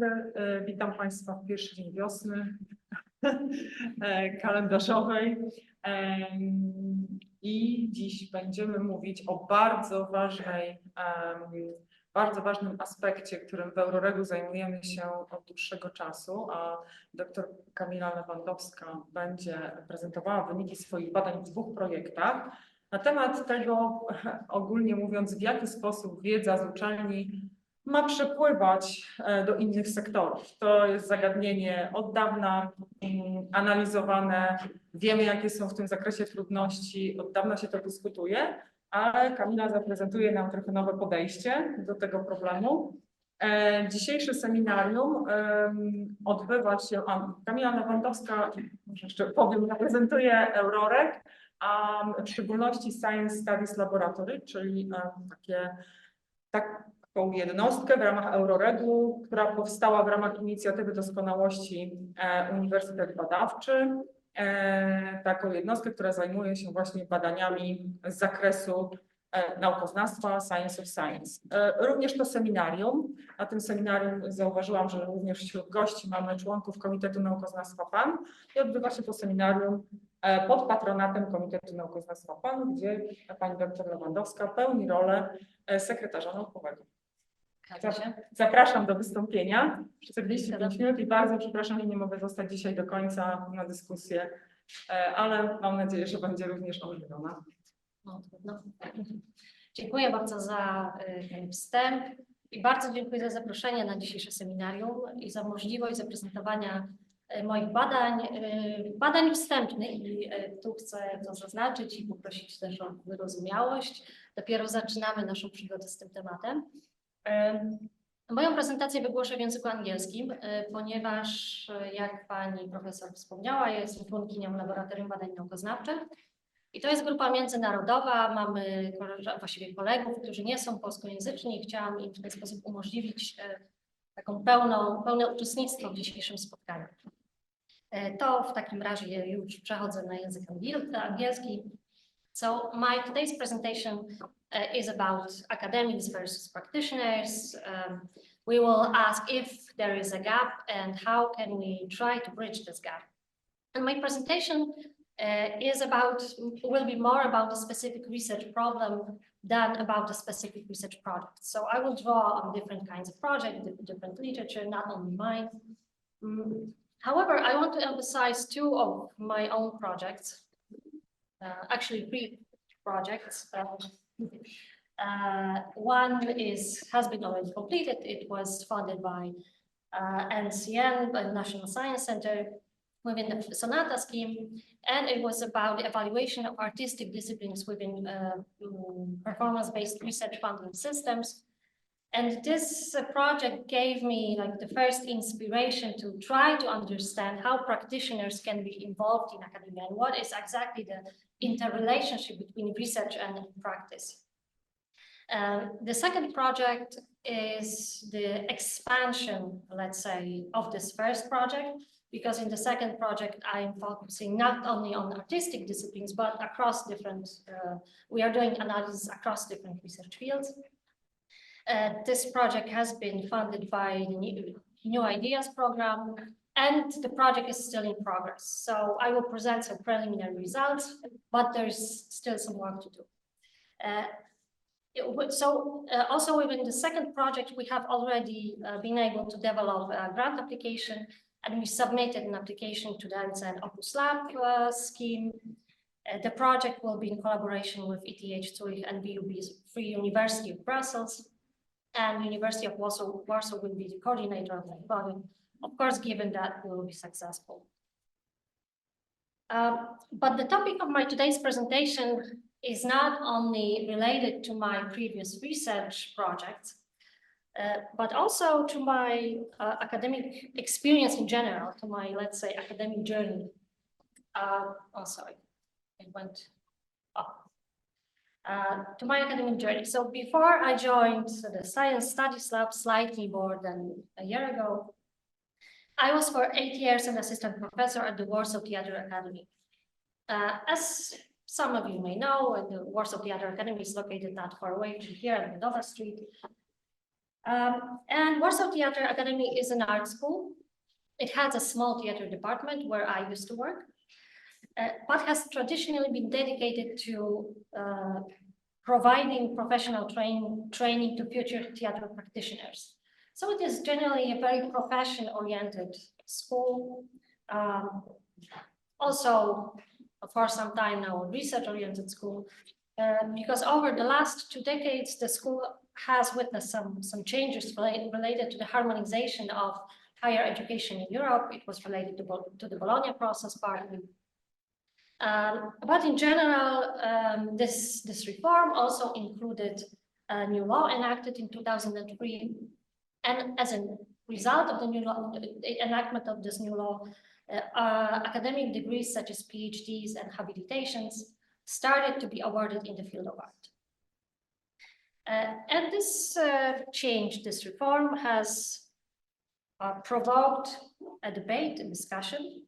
dobry, witam Państwa w pierwszy dzień wiosny kalendarzowej i dziś będziemy mówić o bardzo ważnym aspekcie, którym w EUROREG-u zajmujemy się od dłuższego czasu, a dr Kamila Lewandowska będzie prezentowała wyniki swoich badań w 2 projektach. Na temat tego, ogólnie mówiąc, w jaki sposób wiedza z uczelni ma przepływać do innych sektorów. To jest zagadnienie od dawna analizowane. Wiemy, jakie są w tym zakresie trudności, od dawna się to dyskutuje, ale Kamila zaprezentuje nam trochę nowe podejście do tego problemu. Dzisiejsze seminarium odbywa się, Kamila Lewandowska, może jeszcze powiem, reprezentuje EUROREG, a w szczególności Science Studies Laboratory, czyli taką jednostkę w ramach EUROREG-u, która powstała w ramach inicjatywy doskonałości Uniwersytet Badawczy. Taką jednostkę, która zajmuje się właśnie badaniami z zakresu naukoznawstwa, Science of Science. Również to seminarium. Na tym seminarium zauważyłam, że również wśród gości mamy członków Komitetu Naukoznawstwa PAN i odbywa się to seminarium pod patronatem Komitetu Naukoznawstwa PAN, gdzie pani dr Lewandowska pełni rolę sekretarza naukowego. Zapraszam do wystąpienia. 45 minut i bardzo przepraszam, że nie mogę zostać dzisiaj do końca na dyskusję, ale mam nadzieję, że będzie również ożywiona. No. Dziękuję bardzo za ten wstęp i bardzo dziękuję za zaproszenie na dzisiejsze seminarium i za możliwość zaprezentowania moich badań wstępnych i tu chcę to zaznaczyć i poprosić też o wyrozumiałość. Dopiero zaczynamy naszą przygodę z tym tematem. Moją prezentację wygłoszę w języku angielskim, ponieważ jak pani profesor wspomniała, jestem członkinią Laboratorium Badań Naukoznawczych i to jest grupa międzynarodowa, mamy właściwie kolegów, którzy nie są polskojęzyczni i chciałam im w ten sposób umożliwić taką pełne uczestnictwo w dzisiejszym spotkaniu. To w takim razie już przechodzę na język angielski. So my today's presentation is about academics versus practitioners. We will ask if there is a gap and how can we try to bridge this gap. And my presentation will be more about a specific research problem than about a specific research project. So I will draw on different kinds of projects, different literature, not only mine. However, I want to emphasize 2 of my own projects, actually 3 projects. One has been already completed. It was funded by NCN, by the National Science Center, within the Sonata scheme, and it was about the evaluation of artistic disciplines within performance-based research funding systems. And this project gave me the first inspiration to try to understand how practitioners can be involved in academia and what is exactly the interrelationship between research and practice. The second project is the expansion, let's say, of this first project, because in the second project, I'm focusing not only on artistic disciplines, but across different, we are doing analysis across different research fields. This project has been funded by the New Ideas program, and the project is still in progress. So I will present some preliminary results, but there's still some work to do. Also within the second project, we have already been able to develop a grant application, and we submitted an application to the NCN Opus Lab scheme. The project will be in collaboration with ETH Zurich and VUB's Free University of Brussels, and University of Warsaw will be the coordinator of that project, of course, given that we will be successful. But the topic of my today's presentation is not only related to my previous research projects, but also to my academic experience in general, to my, let's say, academic journey. To my academic journey. So before I joined the Science Studies Lab slightly more than a year ago, I was for 8 years an assistant professor at the Warsaw Theatre Academy. As some of you may know, the Warsaw Theatre Academy is located not far away from here on Budowa Street. And Warsaw Theatre Academy is an art school. It has a small theater department where I used to work, but has traditionally been dedicated to providing professional training to future theater practitioners. So it is generally a very profession-oriented school. Also, for some time now, a research-oriented school, because over the last 2 decades, the school has witnessed some changes related to the harmonization of higher education in Europe. It was related to the Bologna process partly. But in general, this reform also included a new law enacted in 2003. And as a result of the new law, the enactment of this new law, academic degrees such as PhDs and habilitations started to be awarded in the field of art. And this change, this reform has provoked a debate, a discussion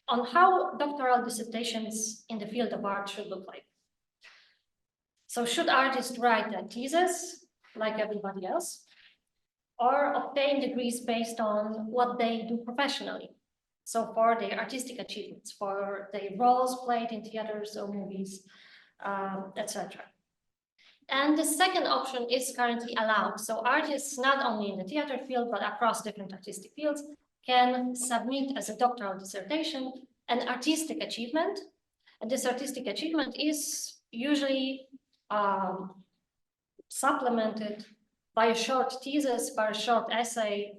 on how doctoral dissertations in the field of art should look like. So should artists write a thesis like everybody else, or obtain degrees based on what they do professionally? So for their artistic achievements, for their roles played in theaters or movies, etc. And the second option is currently allowed. So artists, not only in the theater field, but across different artistic fields, can submit as a doctoral dissertation an artistic achievement. And this artistic achievement is usually supplemented by a short thesis, by a short essay,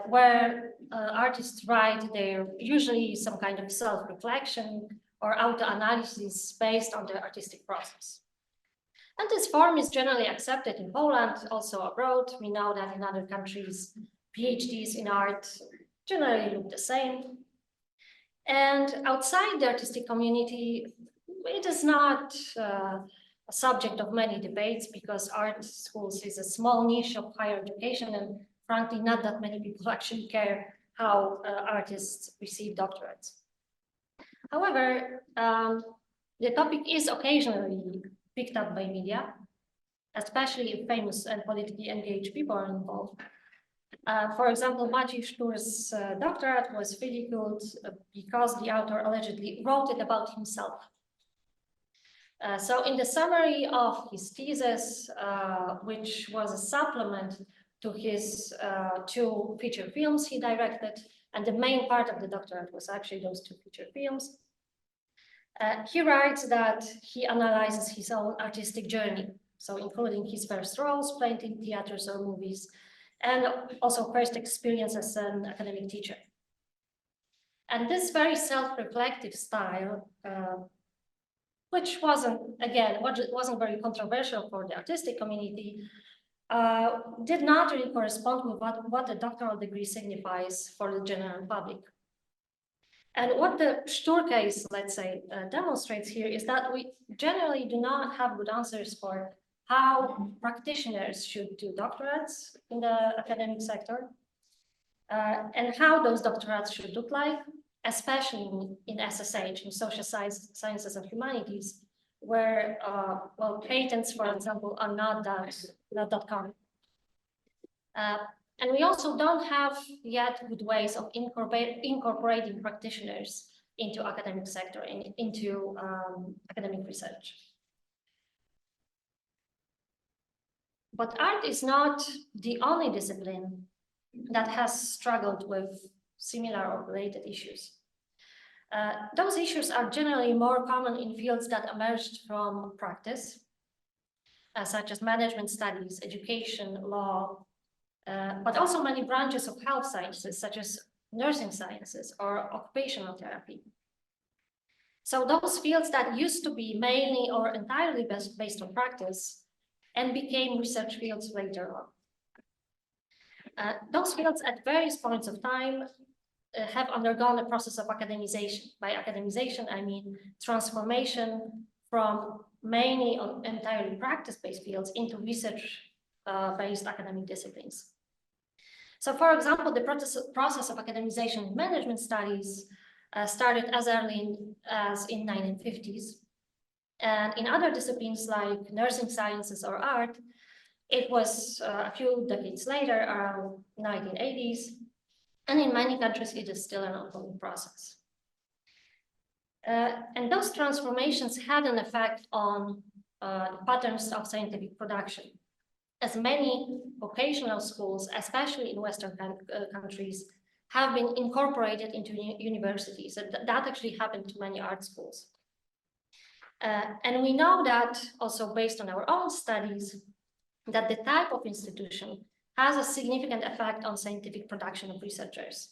where artists write their usually some kind of self-reflection or auto-analysis based on their artistic process. And this form is generally accepted in Poland, also abroad. We know that in other countries, PhDs in art generally look the same. And outside the artistic community, it is not a subject of many debates because art schools is a small niche of higher education, and frankly, not that many people actually care how artists receive doctorates. However, the topic is occasionally picked up by media, especially if famous and politically engaged people are involved. For example, Maciej Sztur's doctorate was ridiculed because the author allegedly wrote it about himself. So in the summary of his thesis, which was a supplement to his 2 feature films he directed, and the main part of the doctorate was actually those 2 feature films, he writes that he analyzes his own artistic journey, so including his first roles played in theaters or movies, and also first experience as an academic teacher. And this very self-reflective style, which wasn't very controversial for the artistic community, did not really correspond with what the doctoral degree signifies for the general public. And what the Sztur case, let's say, demonstrates here is that we generally do not have good answers for how practitioners should do doctorates in the academic sector, and how those doctorates should look like, especially in SSH, in social sciences and humanities, where patents, for example, are not that common. And we also don't have yet good ways of incorporating practitioners into academic sector, into academic research. But art is not the only discipline that has struggled with similar or related issues. Those issues are generally more common in fields that emerged from practice, such as management studies, education, law, but also many branches of health sciences, such as nursing sciences or occupational therapy. So those fields that used to be mainly or entirely based on practice and became research fields later on. Those fields at various points of time have undergone a process of academization. By academization, I mean transformation from mainly on entirely practice-based fields into research-based academic disciplines. So for example, the process of academization in management studies started as early as in 1950s. And in other disciplines like nursing sciences or art, It was a few decades later, around 1980s, and in many countries it is still an ongoing process. And those transformations had an effect on the patterns of scientific production, as many vocational schools, especially in Western countries, have been incorporated into universities. And that actually happened to many art schools. And we know that also based on our own studies, that the type of institution has a significant effect on scientific production of researchers.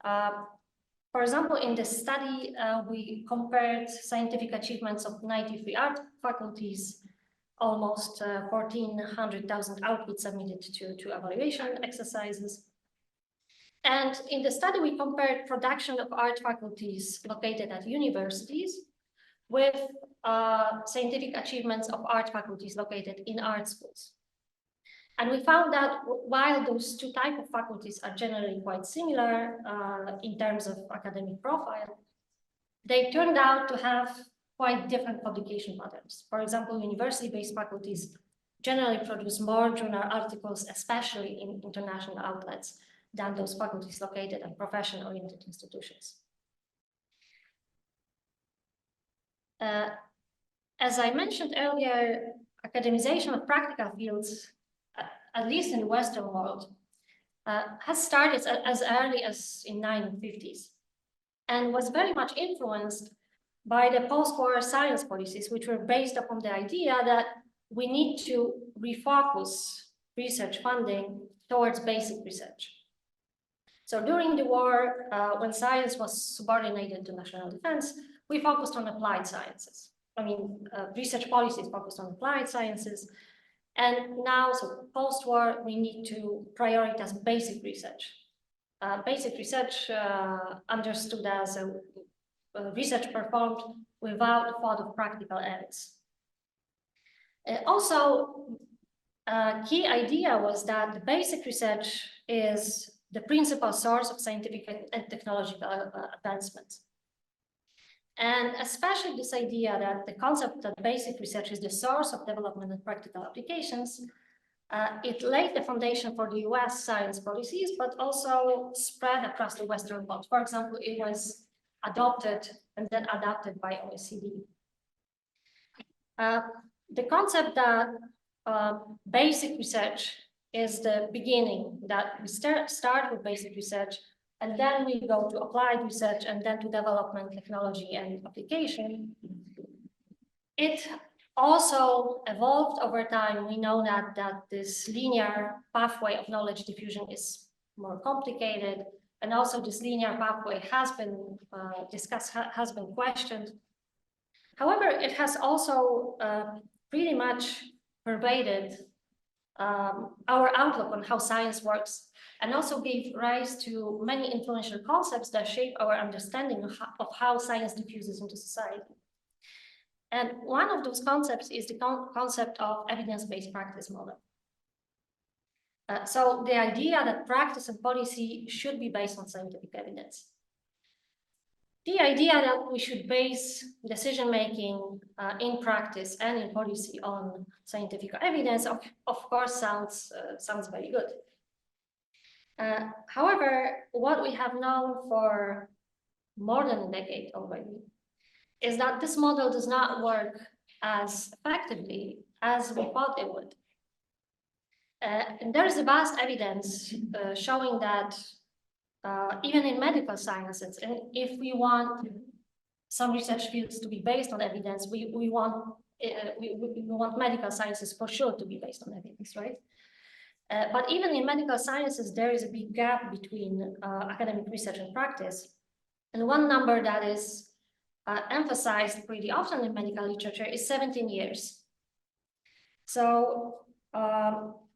For example, in this study, we compared scientific achievements of 93 art faculties, almost 1,400,000 outputs submitted to evaluation exercises. And in the study, we compared production of art faculties located at universities with scientific achievements of art faculties located in art schools. And we found that while those two types of faculties are generally quite similar in terms of academic profile, they turned out to have quite different publication patterns. For example, university-based faculties generally produce more journal articles, especially in international outlets, than those faculties located at profession-oriented institutions. As I mentioned earlier, academization of practical fields, at least in the Western world, has started as early as in 1950s and was very much influenced by the post-war science policies, which were based upon the idea that we need to refocus research funding towards basic research. So during the war, when science was subordinated to national defense, we focused on applied sciences. Research policies focused on applied sciences. And now, so post-war, we need to prioritize basic research. Basic research understood as research performed without thought of practical ends. Also, a key idea was that the basic research is the principal source of scientific and technological advancements. And especially this idea that the concept that basic research is the source of development and practical applications, it laid the foundation for the US science policies, but also spread across the Western world. For example, it was adopted and then adapted by OECD. The concept that basic research is the beginning, that we start with basic research, and then we go to applied research, and then to development, technology, and application. It also evolved over time. We know that this linear pathway of knowledge diffusion is more complicated, and also this linear pathway has been discussed, has been questioned. However, it has also pretty much pervaded our outlook on how science works, and also gave rise to many influential concepts that shape our understanding of how science diffuses into society. And one of those concepts is the concept of evidence-based practice model. So the idea that practice and policy should be based on scientific evidence. The idea that we should base decision-making in practice and in policy on scientific evidence, of course, sounds very good. However, what we have known for more than a decade already is that this model does not work as effectively as we thought it would. And there is a vast evidence showing that even in medical sciences, and if we want some research fields to be based on evidence, we want medical sciences for sure to be based on evidence, right? But even in medical sciences, there is a big gap between academic research and practice. And one number that is emphasized pretty often in medical literature is 17 years. So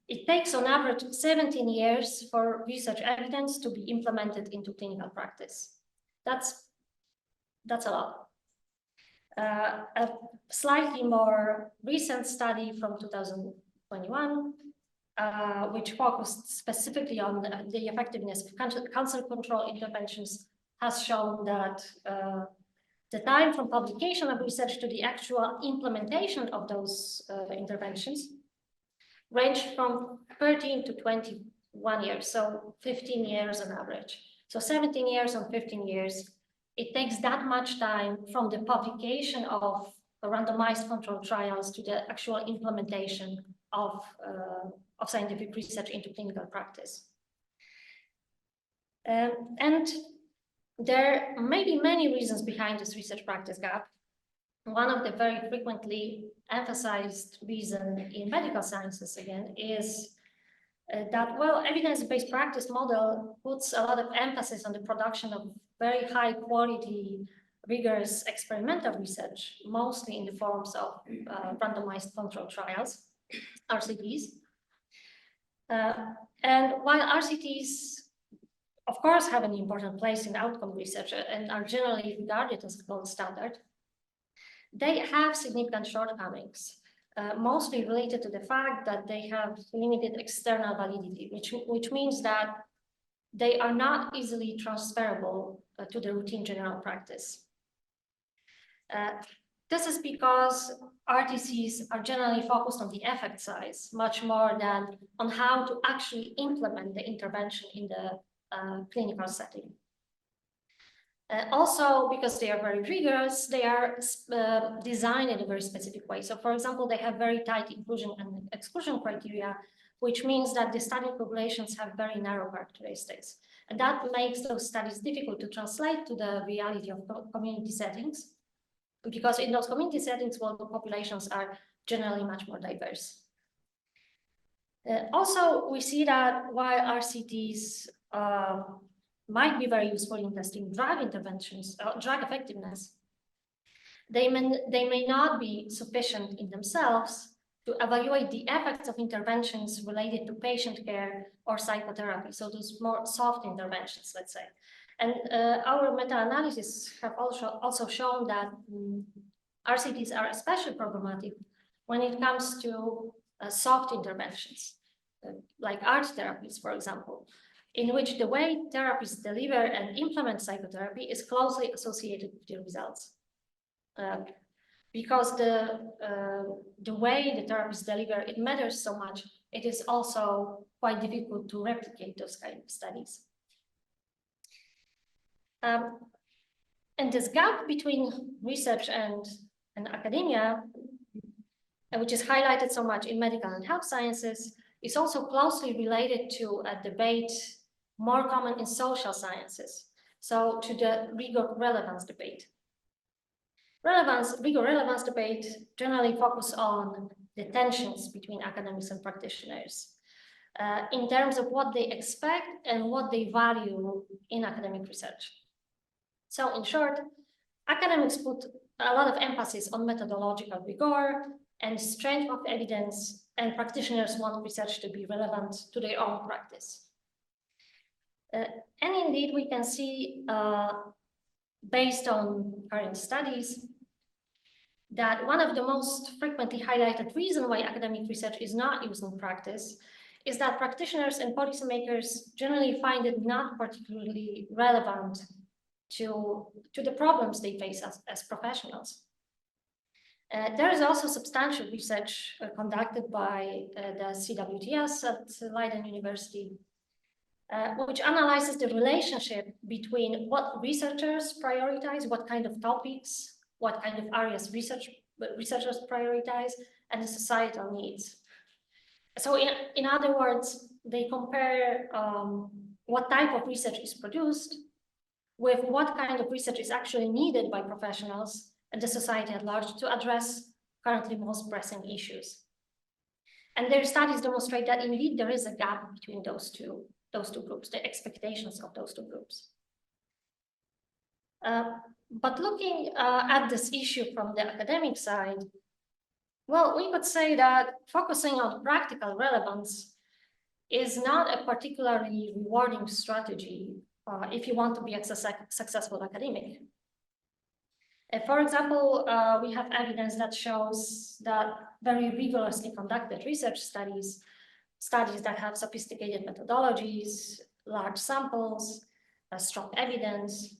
it takes on average 17 years for research evidence to be implemented into clinical practice. That's a lot. A slightly more recent study from 2021, which focused specifically on the effectiveness of cancer control interventions, has shown that the time from publication of research to the actual implementation of those interventions ranged from 13 to 21 years, so 15 years on average. So 17 years and 15 years. It takes that much time from the publication of randomized controlled trials to the actual implementation of scientific research into clinical practice. And there may be many reasons behind this research practice gap. One of the very frequently emphasized reasons in medical sciences, again, is that, well, evidence-based practice model puts a lot of emphasis on the production of very high quality, rigorous experimental research, mostly in the forms of randomized controlled trials, RCTs. And while RCTs, of course, have an important place in outcome research and are generally regarded as the gold standard, they have significant shortcomings, mostly related to the fact that they have limited external validity, which means that they are not easily transferable to the routine general practice. This is because RTCs are generally focused on the effect size much more than on how to actually implement the intervention in the clinical setting. Also, because they are very rigorous, they are designed in a very specific way. So, for example, they have very tight inclusion and exclusion criteria, which means that the study populations have very narrow characteristics. And that makes those studies difficult to translate to the reality of community settings, because in those community settings, well, the populations are generally much more diverse. Also, we see that while RCTs might be very useful in testing drug interventions, drug effectiveness, they may not be sufficient in themselves to evaluate the effects of interventions related to patient care or psychotherapy, so those more soft interventions, let's say. And our meta-analysis have also shown that RCTs are especially problematic when it comes to soft interventions, like art therapies, for example, in which the way therapists deliver and implement psychotherapy is closely associated with the results. Because the way the therapists deliver, it matters so much, it is also quite difficult to replicate those kind of studies. And this gap between research and academia, which is highlighted so much in medical and health sciences, is also closely related to a debate more common in social sciences, so to the rigor-relevance debate. Rigor-relevance debate generally focus on the tensions between academics and practitioners in terms of what they expect and what they value in academic research. So in short, academics put a lot of emphasis on methodological rigor and strength of evidence, and practitioners want research to be relevant to their own practice. And indeed, we can see, based on current studies, that one of the most frequently highlighted reasons why academic research is not used in practice is that practitioners and policymakers generally find it not particularly relevant to the problems they face as professionals. There is also substantial research conducted by the CWTS at Leiden University, which analyzes the relationship between what researchers prioritize, what kind of topics, what kind of areas researchers prioritize, and the societal needs. So in other words, they compare what type of research is produced with what kind of research is actually needed by professionals and the society at large to address currently most pressing issues. And their studies demonstrate that indeed there is a gap between those two groups, the expectations of those two groups. But looking at this issue from the academic side, well, we could say that focusing on practical relevance is not a particularly rewarding strategy if you want to be a successful academic. For example, we have evidence that shows that very rigorously conducted research studies that have sophisticated methodologies, large samples, strong evidence,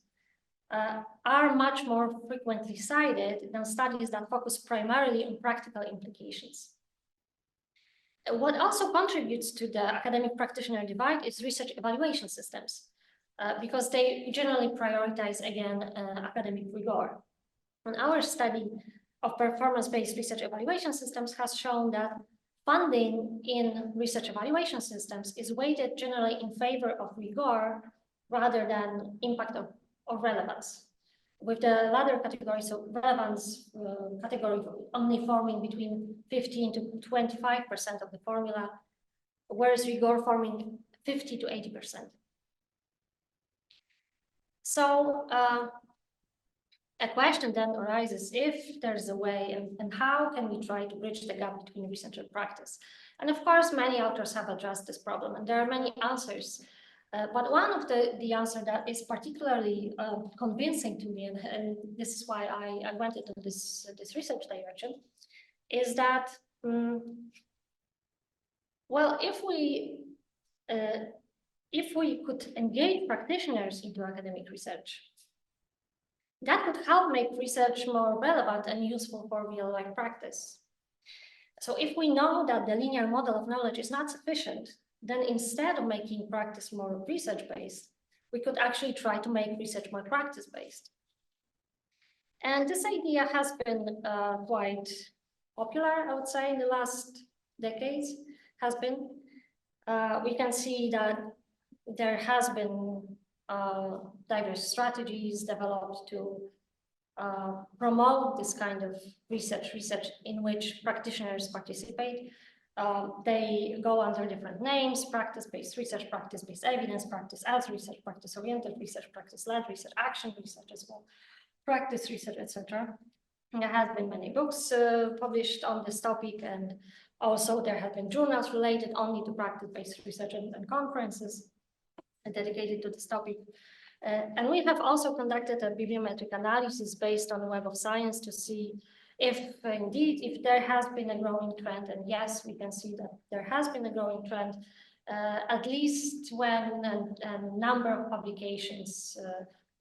are much more frequently cited than studies that focus primarily on practical implications. What also contributes to the academic practitioner divide is research evaluation systems, because they generally prioritize, again, academic rigor. And our study of performance-based research evaluation systems has shown that funding in research evaluation systems is weighted generally in favor of rigor rather than impact or relevance, with the latter category, so relevance category, only forming between 15 to 25% of the formula, whereas rigor forming 50 to 80%. So a question then arises if there's a way, and how can we try to bridge the gap between research and practice? And of course, many authors have addressed this problem, and there are many answers. But one of the answer that is particularly convincing to me, and this is why I went into this research direction, is that, well, if we could engage practitioners into academic research, that could help make research more relevant and useful for real-life practice. So if we know that the linear model of knowledge is not sufficient, then instead of making practice more research-based, we could actually try to make research more practice-based. And this idea has been quite popular, I would say, in the last decades. We can see that there has been diverse strategies developed to promote this kind of research in which practitioners participate. They go under different names: practice-based research, practice-based evidence, practice as research, practice-oriented research, practice-led research, action research as well, practice research, etc. There have been many books published on this topic, and also there have been journals related only to practice-based research and conferences dedicated to this topic. And we have also conducted a bibliometric analysis based on the Web of Science to see if indeed, if there has been a growing trend. And yes, we can see that there has been a growing trend, at least when a number of publications,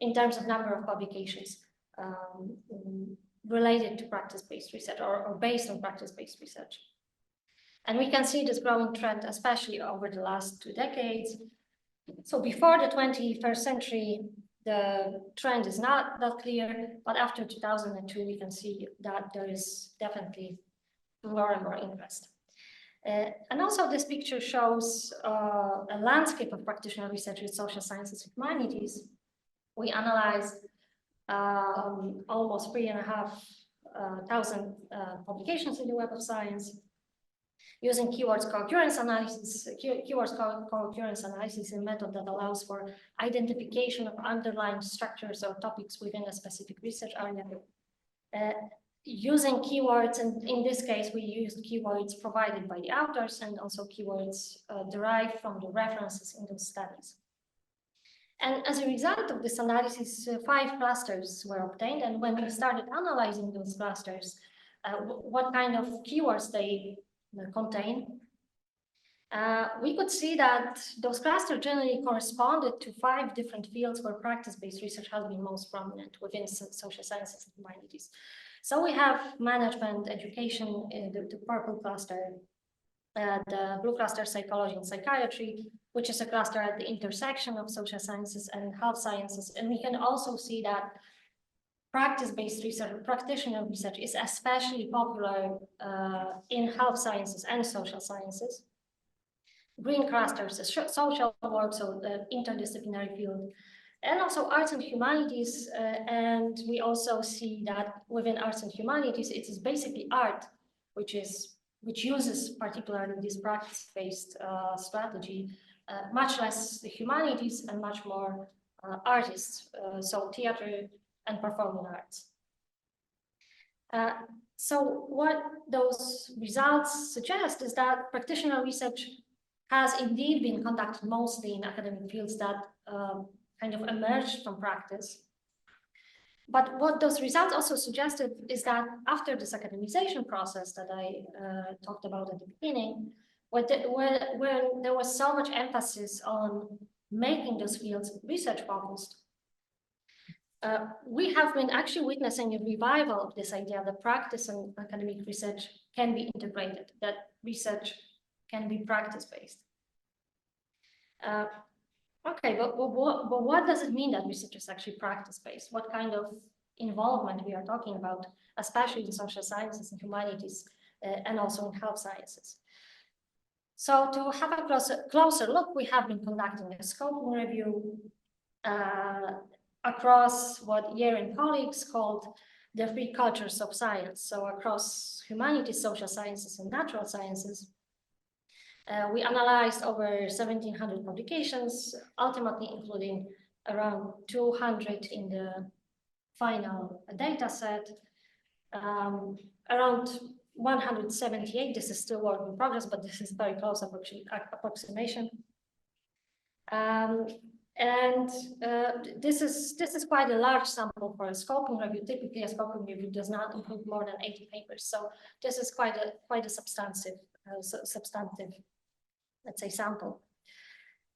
in terms of number of publications related to practice-based research or based on practice-based research. And we can see this growing trend, especially over the last 2 decades. So before the 21st century, the trend is not that clear, but after 2002, we can see that there is definitely more and more interest. And also this picture shows a landscape of practitioner research in social sciences and humanities. We analyzed almost 3,500 publications in the Web of Science, using keywords co-occurrence analysis. Keywords co-occurrence analysis is a method that allows for identification of underlying structures or topics within a specific research area. Using keywords, and in this case, we used keywords provided by the authors and also keywords derived from the references in those studies. And as a result of this analysis, 5 clusters were obtained. And when we started analyzing those clusters, what kind of keywords they contain, we could see that those clusters generally corresponded to 5 different fields where practice-based research has been most prominent within social sciences and humanities. So we have management, education, the purple cluster, the blue cluster, psychology and psychiatry, which is a cluster at the intersection of social sciences and health sciences. And we can also see that practice-based research, practitioner research, is especially popular in health sciences and social sciences. Green clusters, social work, so the interdisciplinary field, and also arts and humanities. And we also see that within arts and humanities, it is basically art, which uses particularly this practice-based strategy, much less the humanities and much more artists, so theater and performing arts. So what those results suggest is that practitioner research has indeed been conducted mostly in academic fields that kind of emerged from practice. But what those results also suggested is that after this academization process that I talked about at the beginning, where there was so much emphasis on making those fields research focused, we have been actually witnessing a revival of this idea that practice and academic research can be integrated, that research can be practice-based. Okay, but what does it mean that research is actually practice-based? What kind of involvement we are talking about, especially in social sciences and humanities, and also in health sciences? So to have a closer look, we have been conducting a scoping review across what Yer and colleagues called the three cultures of science. So across humanities, social sciences, and natural sciences, we analyzed over 1,700 publications, ultimately including around 200 in the final data set, around 178. This is still work in progress, but this is very close approximation. This is quite a large sample for a scoping review. Typically, a scoping review does not include more than 80 papers, so this is quite a substantive, let's say, sample.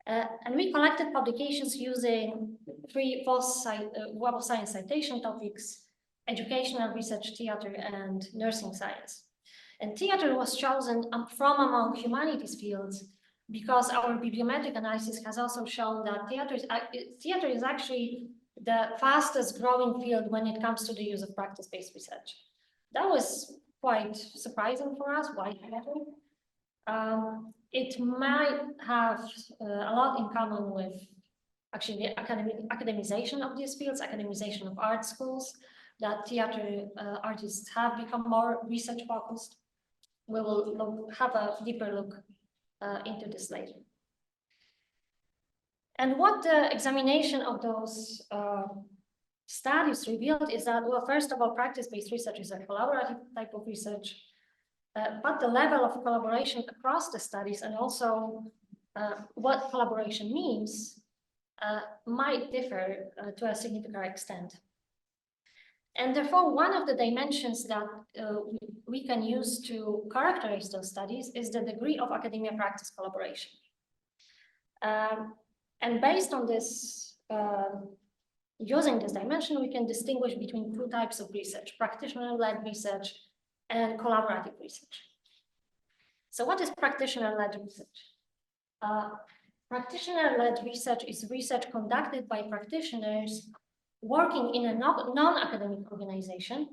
And we collected publications using three Web of Science citation topics: educational research, theater, and nursing science. And theater was chosen from among humanities fields because our bibliometric analysis has also shown that theater is actually the fastest growing field when it comes to the use of practice-based research. That was quite surprising for us. Why theater? It might have a lot in common with actually the academization of these fields, academization of art schools, that theater artists have become more research focused. We will have a deeper look into this later. And what the examination of those studies revealed is that, well, first of all, practice-based research is a collaborative type of research, but the level of collaboration across the studies and also what collaboration means might differ to a significant extent. And therefore, one of the dimensions that we can use to characterize those studies is the degree of academia-practice collaboration. And based on this, using this dimension, we can distinguish between two types of research: practitioner-led research and collaborative research. So what is practitioner-led research? Practitioner-led research is research conducted by practitioners working in a non-academic organization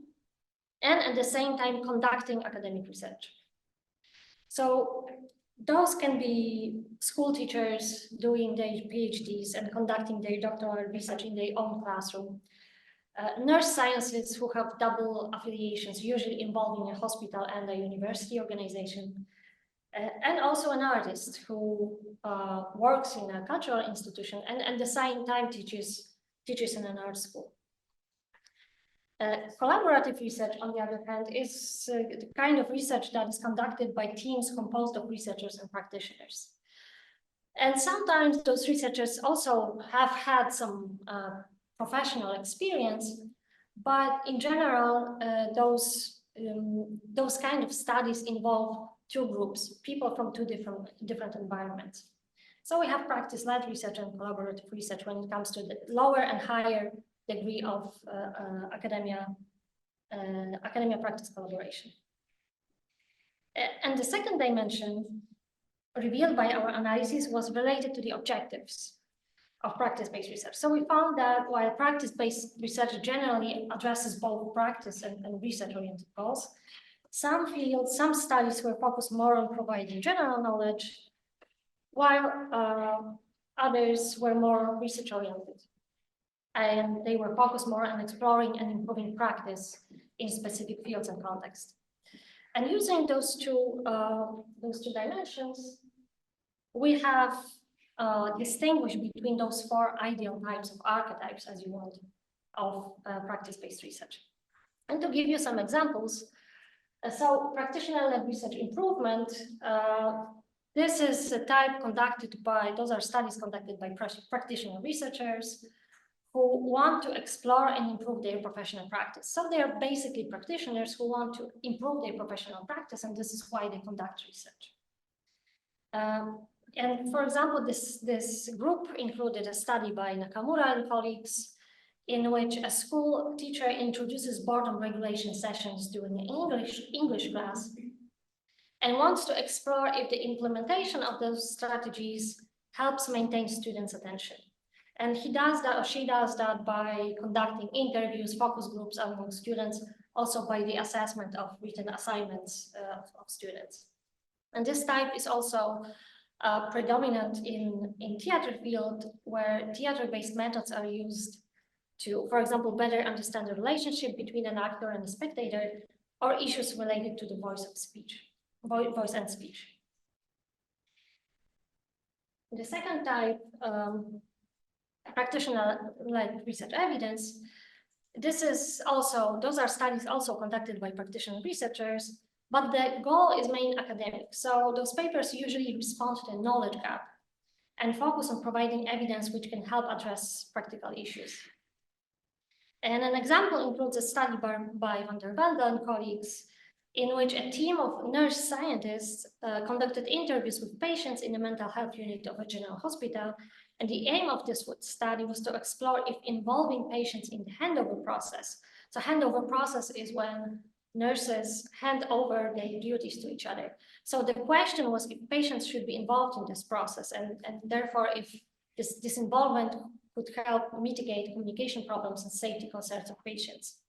and at the same time conducting academic research. So those can be school teachers doing their PhDs and conducting their doctoral research in their own classroom. Nurse sciences who have double affiliations, usually involving a hospital and a university organization. And also an artist who works in a cultural institution and at the same time teaches in an art school. Collaborative research, on the other hand, is the kind of research that is conducted by teams composed of researchers and practitioners. And sometimes those researchers also have had some professional experience, but in general, those kind of studies involve two groups, people from two different environments. So we have practice-led research and collaborative research when it comes to the lower and higher degree of academia practice collaboration. And the second dimension revealed by our analysis was related to the objectives of practice-based research. So we found that while practice-based research generally addresses both practice and research-oriented goals, some fields, some studies were focused more on providing general knowledge, while others were more research-oriented. And they were focused more on exploring and improving practice in specific fields and contexts. And using those two dimensions, we have distinguished between those four ideal types of archetypes, as you want, of practice-based research. And to give you some examples, so practitioner-led research improvement, this is a type conducted by, those are studies conducted by practitioner researchers who want to explore and improve their professional practice. So they are basically practitioners who want to improve their professional practice, and this is why they conduct research. And for example, this group included a study by Nakamura and colleagues in which a school teacher introduces boredom regulation sessions during an English class and wants to explore if the implementation of those strategies helps maintain students' attention. And he does that, or she does that, by conducting interviews, focus groups among students, also by the assessment of written assignments of students. And this type is also predominant in theater field, where theater-based methods are used to, for example, better understand the relationship between an actor and a spectator, or issues related to the voice and speech. The second type, practitioner-led research evidence, those are studies also conducted by practitioner researchers, but the goal is mainly academic. So those papers usually respond to the knowledge gap and focus on providing evidence which can help address practical issues. And an example includes a study by Van der Velde and colleagues, in which a team of nurse scientists conducted interviews with patients in the mental health unit of a general hospital. And the aim of this study was to explore if involving patients in the handover process. So handover process is when nurses hand over their duties to each other. So the question was if patients should be involved in this process, and therefore if this involvement could help mitigate communication problems and safety concerns of patients.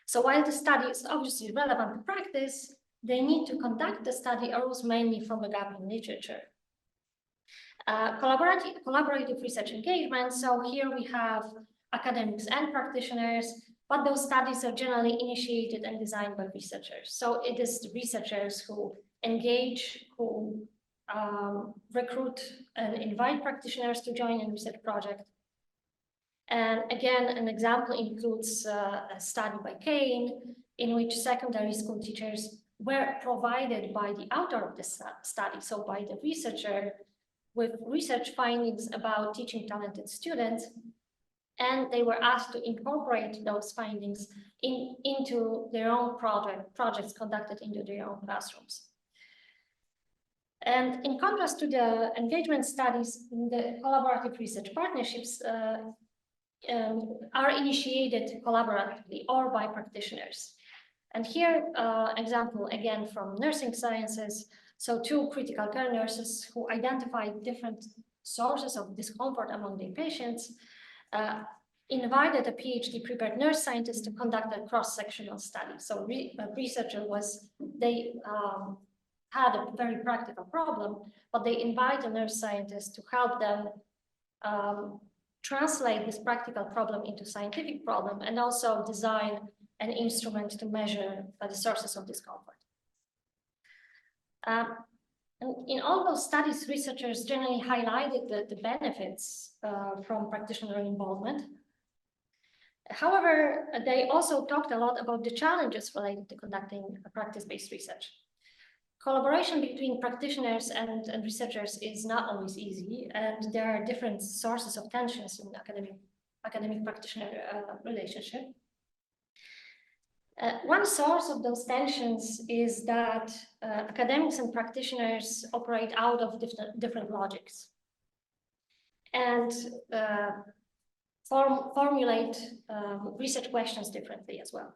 So while the study is obviously relevant to practice, the need to conduct the study arose mainly from a gap in literature. Collaborative research engagement. So here we have academics and practitioners, but those studies are generally initiated and designed by researchers. So it is the researchers who engage, who recruit and invite practitioners to join a research project. And again, an example includes a study by Kane, in which secondary school teachers were provided by the author of the study, so by the researcher, with research findings about teaching talented students, and they were asked to incorporate those findings into their own projects conducted into their own classrooms. And in contrast to the engagement studies, the collaborative research partnerships are initiated collaboratively or by practitioners. And here, example again from nursing sciences. So two critical care nurses who identified different sources of discomfort among their patients invited a PhD-prepared nurse scientist to conduct a cross-sectional study. So a researcher they had a very practical problem, but they invite a nurse scientist to help them translate this practical problem into scientific problem, and also design an instrument to measure the sources of discomfort. And in all those studies, researchers generally highlighted the benefits from practitioner involvement. However, they also talked a lot about the challenges related to conducting practice-based research. Collaboration between practitioners and researchers is not always easy, and there are different sources of tensions in academic-practitioner relationship. One source of those tensions is that academics and practitioners operate out of different logics and formulate research questions differently as well.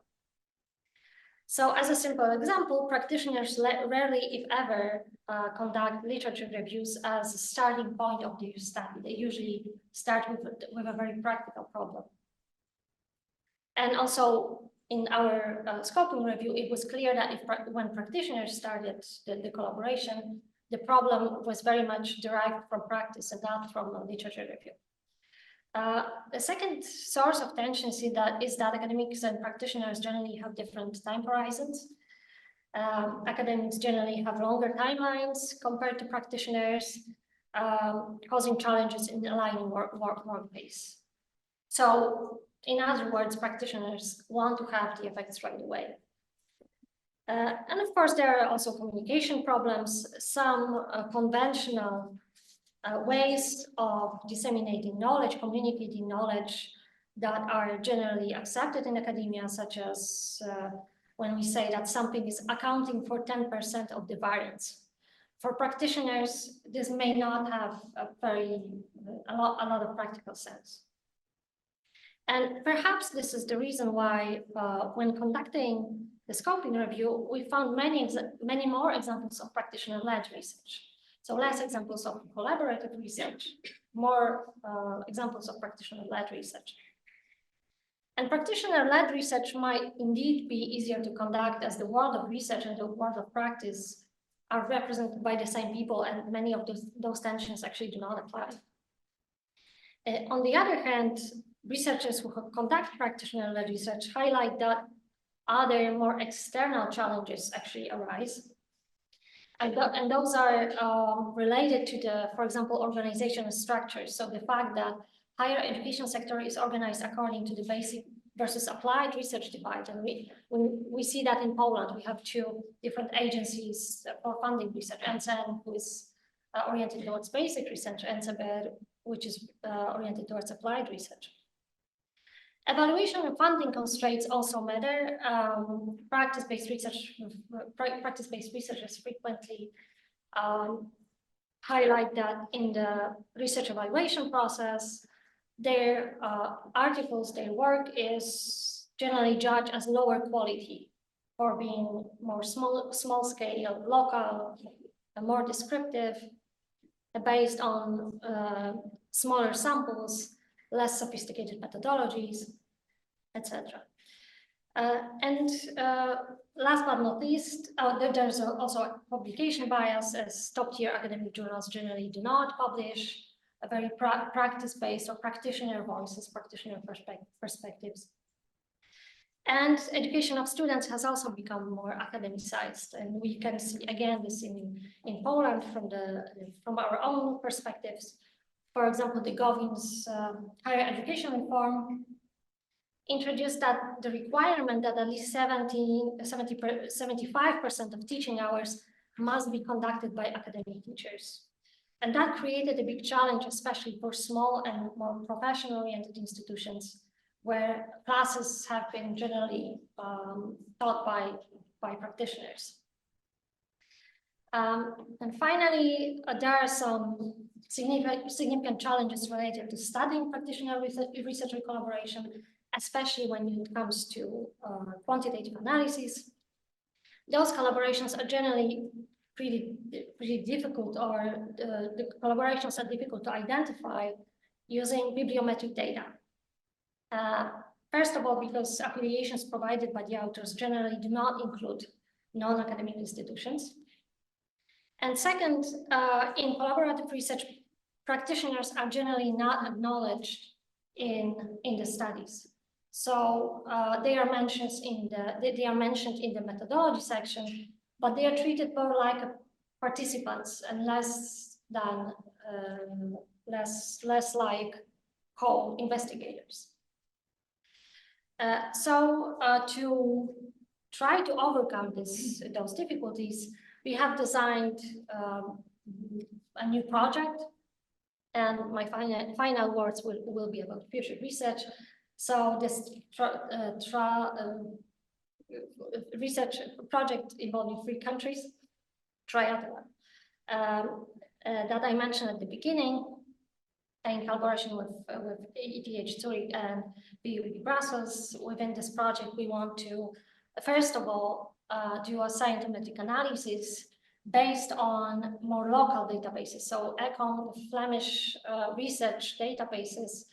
So as a simple example, practitioners rarely, if ever, conduct literature reviews as a starting point of their study. They usually start with a very practical problem. And also in our scoping review, it was clear that when practitioners started the collaboration, the problem was very much derived from practice and not from a literature review. The second source of tension is that academics and practitioners generally have different time horizons. Academics generally have longer timelines compared to practitioners, causing challenges in aligning work pace. So, in other words, practitioners want to have the effects right away. And of course, there are also communication problems. Some conventional ways of disseminating knowledge, communicating knowledge that are generally accepted in academia, such as when we say that something is accounting for 10% of the variance. For practitioners, this may not have a lot of practical sense. And perhaps this is the reason why when conducting the scoping review, we found many more examples of practitioner-led research. So less examples of collaborative research, more examples of practitioner-led research. And practitioner-led research might indeed be easier to conduct, as the world of research and the world of practice are represented by the same people, and many of those tensions actually do not apply. On the other hand, researchers who conduct practitioner-led research highlight that other more external challenges actually arise. And those are related to the, for example, organizational structures. So the fact that higher education sector is organized according to the basic versus applied research divide. And we see that in Poland. We have two different agencies for funding research, NCN, who is oriented towards basic research, NCB, which is oriented towards applied research. Evaluation and funding constraints also matter. Practice-based researchers frequently highlight that in the research evaluation process, their articles, their work is generally judged as lower quality for being more small scale, local, and more descriptive, based on smaller samples, less sophisticated methodologies, etc. Last but not least, there's also a publication bias, as top-tier academic journals generally do not publish a very practice-based or practitioner voices, practitioner perspectives. And education of students has also become more academicized, and we can see again this in Poland from our own perspectives. For example, the Govin's higher education reform introduced that the requirement that at least 75% of teaching hours must be conducted by academic teachers. And that created a big challenge, especially for small and more professional-oriented institutions, where classes have been generally taught by practitioners. And finally, there are some significant challenges related to studying practitioner research collaboration, especially when it comes to quantitative analysis. Those collaborations are generally pretty difficult, or the collaborations are difficult to identify using bibliometric data. First of all, because affiliations provided by the authors generally do not include non-academic institutions. And second, in collaborative research, practitioners are generally not acknowledged in the studies. So they are mentioned in the methodology section, but they are treated more like participants and less like co-investigators. To try to overcome those difficulties, we have designed a new project, and my final words will be about future research. So this research project involving 3 countries, triathlon, that I mentioned at the beginning, in collaboration with ETH Zurich and BUB Brussels. Within this project, we want to, first of all, do a scientific analysis based on more local databases. So ECON, Flemish research databases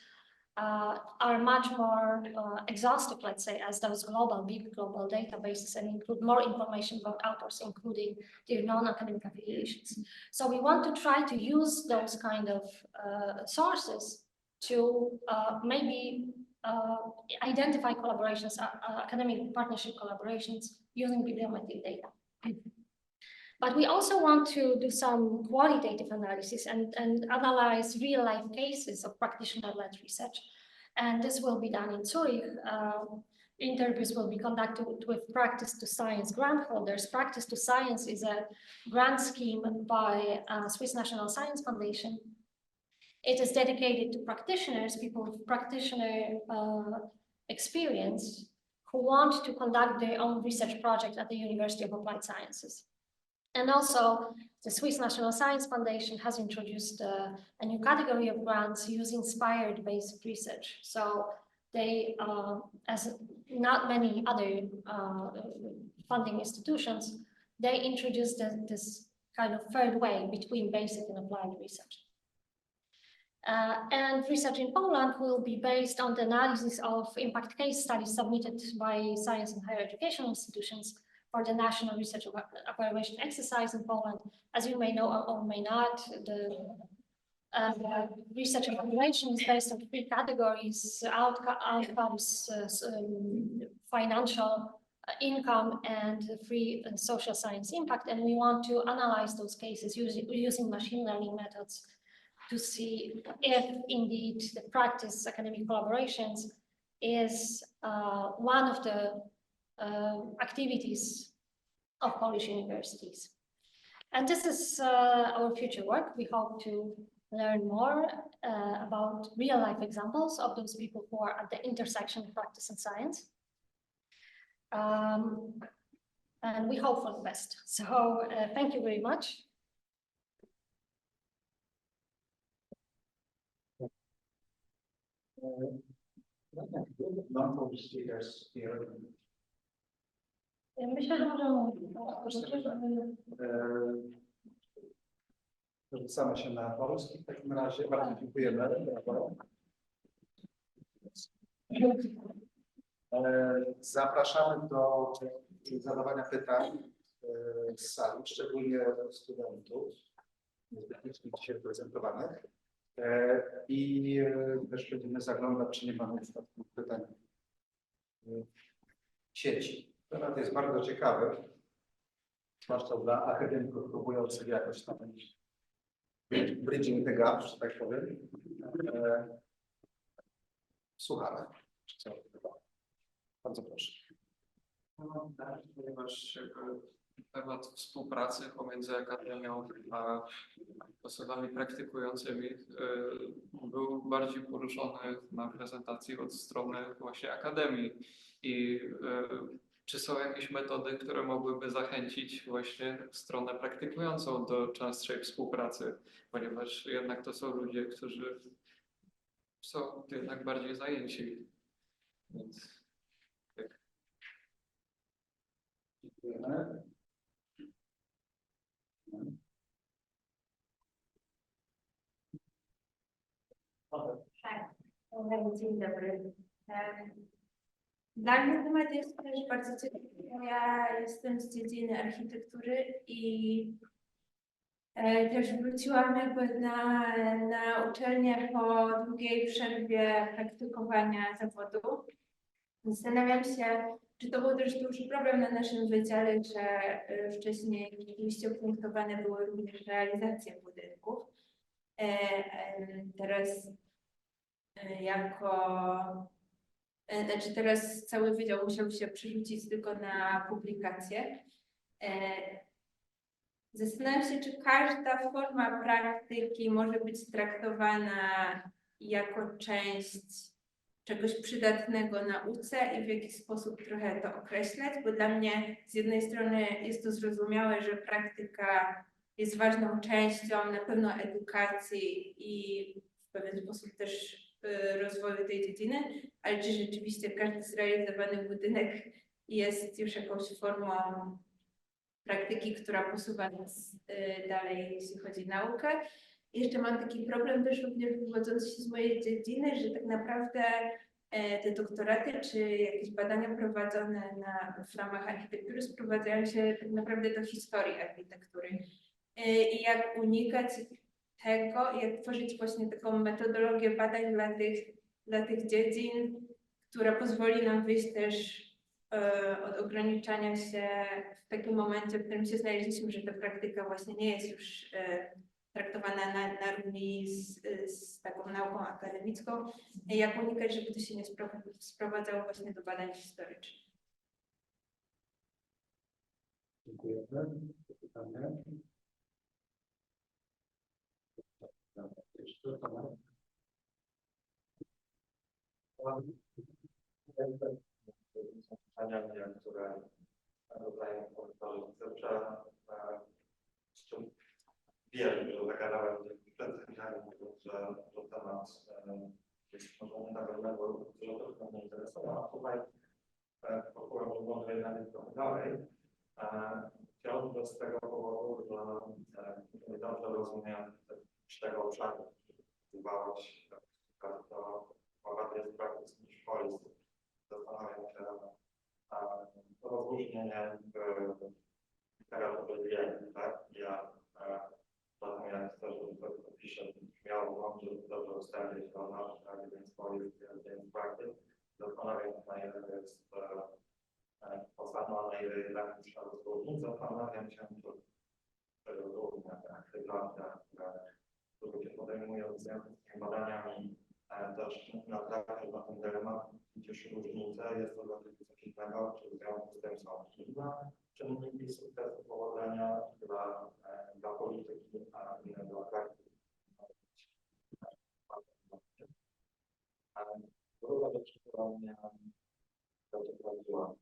are much more exhaustive, let's say, as those big global databases, and include more information about authors, including their non-academic affiliations. So we want to try to use those kind of sources to maybe identify collaborations, academic partnership collaborations using bibliometric data. But we also want to do some qualitative analysis and analyze real-life cases of practitioner-led research. And this will be done in Zurich. Interviews will be conducted with Practice to Science grant holders. Practice to Science is a grant scheme by Swiss National Science Foundation. It is dedicated to practitioners, people with practitioner experience, who want to conduct their own research project at the University of Applied Sciences. And also, the Swiss National Science Foundation has introduced a new category of grants using inspired basic research. So they, as not many other funding institutions, they introduced this kind of third way between basic and applied research. And research in Poland will be based on the analysis of impact case studies submitted by science and higher education institutions for the National Research Evaluation Exercise in Poland. As you may know or may not, the research evaluation is based on 3 categories: outcomes, financial income, and free and social science impact. And we want to analyze those cases using machine learning methods to see if indeed the practice academic collaborations is one of the activities of Polish universities. And this is our future work. We hope to learn more about real-life examples of those people who are at the intersection of practice and science. And we hope for the best. So thank you very much. Non-public speakers here. Myślę, że możemy Rzucamy się na polski w takim razie. Bardzo dziękujemy. Brawo. Zapraszamy do zadawania pytań z sali, szczególnie studentów, niezwykle dzisiaj prezentowanych. I też będziemy zaglądać, czy nie mamy ostatnich pytań w sieci. Temat jest bardzo ciekawy, zwłaszcza dla akademików próbujących jakoś tam bridging the gap, że tak powiem. Słuchamy. Bardzo proszę. No, tak, ponieważ temat współpracy pomiędzy akademią a osobami praktykującymi był bardziej poruszony na prezentacji od strony właśnie akademii. I czy są jakieś metody, które mogłyby zachęcić właśnie stronę praktykującą do częstszej współpracy, ponieważ jednak to są ludzie, którzy są jednak bardziej zajęci. Więc tak. Dziękujemy. Tak, dzień dobry. Dla mnie temat jest też bardzo ciekawy. Ja jestem z dziedziny architektury i też wróciłam jakby na uczelnię po długiej przerwie praktykowania zawodu. Zastanawiam się, czy to był też duży problem na naszym wydziale, że wcześniej rzeczywiście upunktowane były również realizacje budynków. Teraz teraz cały wydział musiał się przerzucić tylko na publikacje. Zastanawiam się, czy każda forma praktyki może być traktowana jako część czegoś przydatnego nauce i w jakiś sposób trochę to określać, bo dla mnie z jednej strony jest to zrozumiałe, że praktyka jest ważną częścią na pewno edukacji i w pewien sposób też rozwoju tej dziedziny, ale czy rzeczywiście każdy zrealizowany budynek jest już jakąś formą praktyki, która posuwa nas dalej, jeśli chodzi o naukę. I jeszcze mam taki problem też również wywodzący się z mojej dziedziny, że tak naprawdę te doktoraty czy jakieś badania prowadzone w ramach architektury sprowadzają się tak naprawdę do historii architektury. I jak unikać tego, jak tworzyć właśnie taką metodologię badań dla tych dziedzin, która pozwoli nam wyjść też od ograniczania się w takim momencie, w którym się znaleźliśmy, że ta praktyka właśnie nie jest już traktowana na równi z taką nauką akademicką. Jak unikać, żeby to się nie sprowadzało właśnie do badań historycznych. Dziękujemy. Pytanie. Jeszcze Pytania, które rozdają portfel researcha, z czym wiem, że zagadałem przed chwilami, że temat jest może nie tak dobrego, że to mnie interesuje, a tutaj prokurat wygląda jednak trochę dalej. Chciałbym z tego powodu, że dobrze rozumiem te 4 obszary, uważać to ładowanie jest praktycznie szkolistów. Zastanawiam się rozróżnienie w literaturze języka, tak? Ja czasem jak chcę, żeby ktoś to pisze, śmiało, żeby dobrze ustawić to na więc polityk, więc praktyk. Zastanawiam się, na ile to jest posadzona, na ile jednak trzeba rozróżnić. Zastanawiam się, czy rozróżnia te aktywności, które się podejmują z związkami badaniami, też natrafię na ten temat, gdzieś różnice, jest to dla coś innego, czy w związku z tym są inne czynniki sukcesu, powodzenia dla polityki, a inne dla praktyki. Druga rzecz, która mnie zaciekawiła,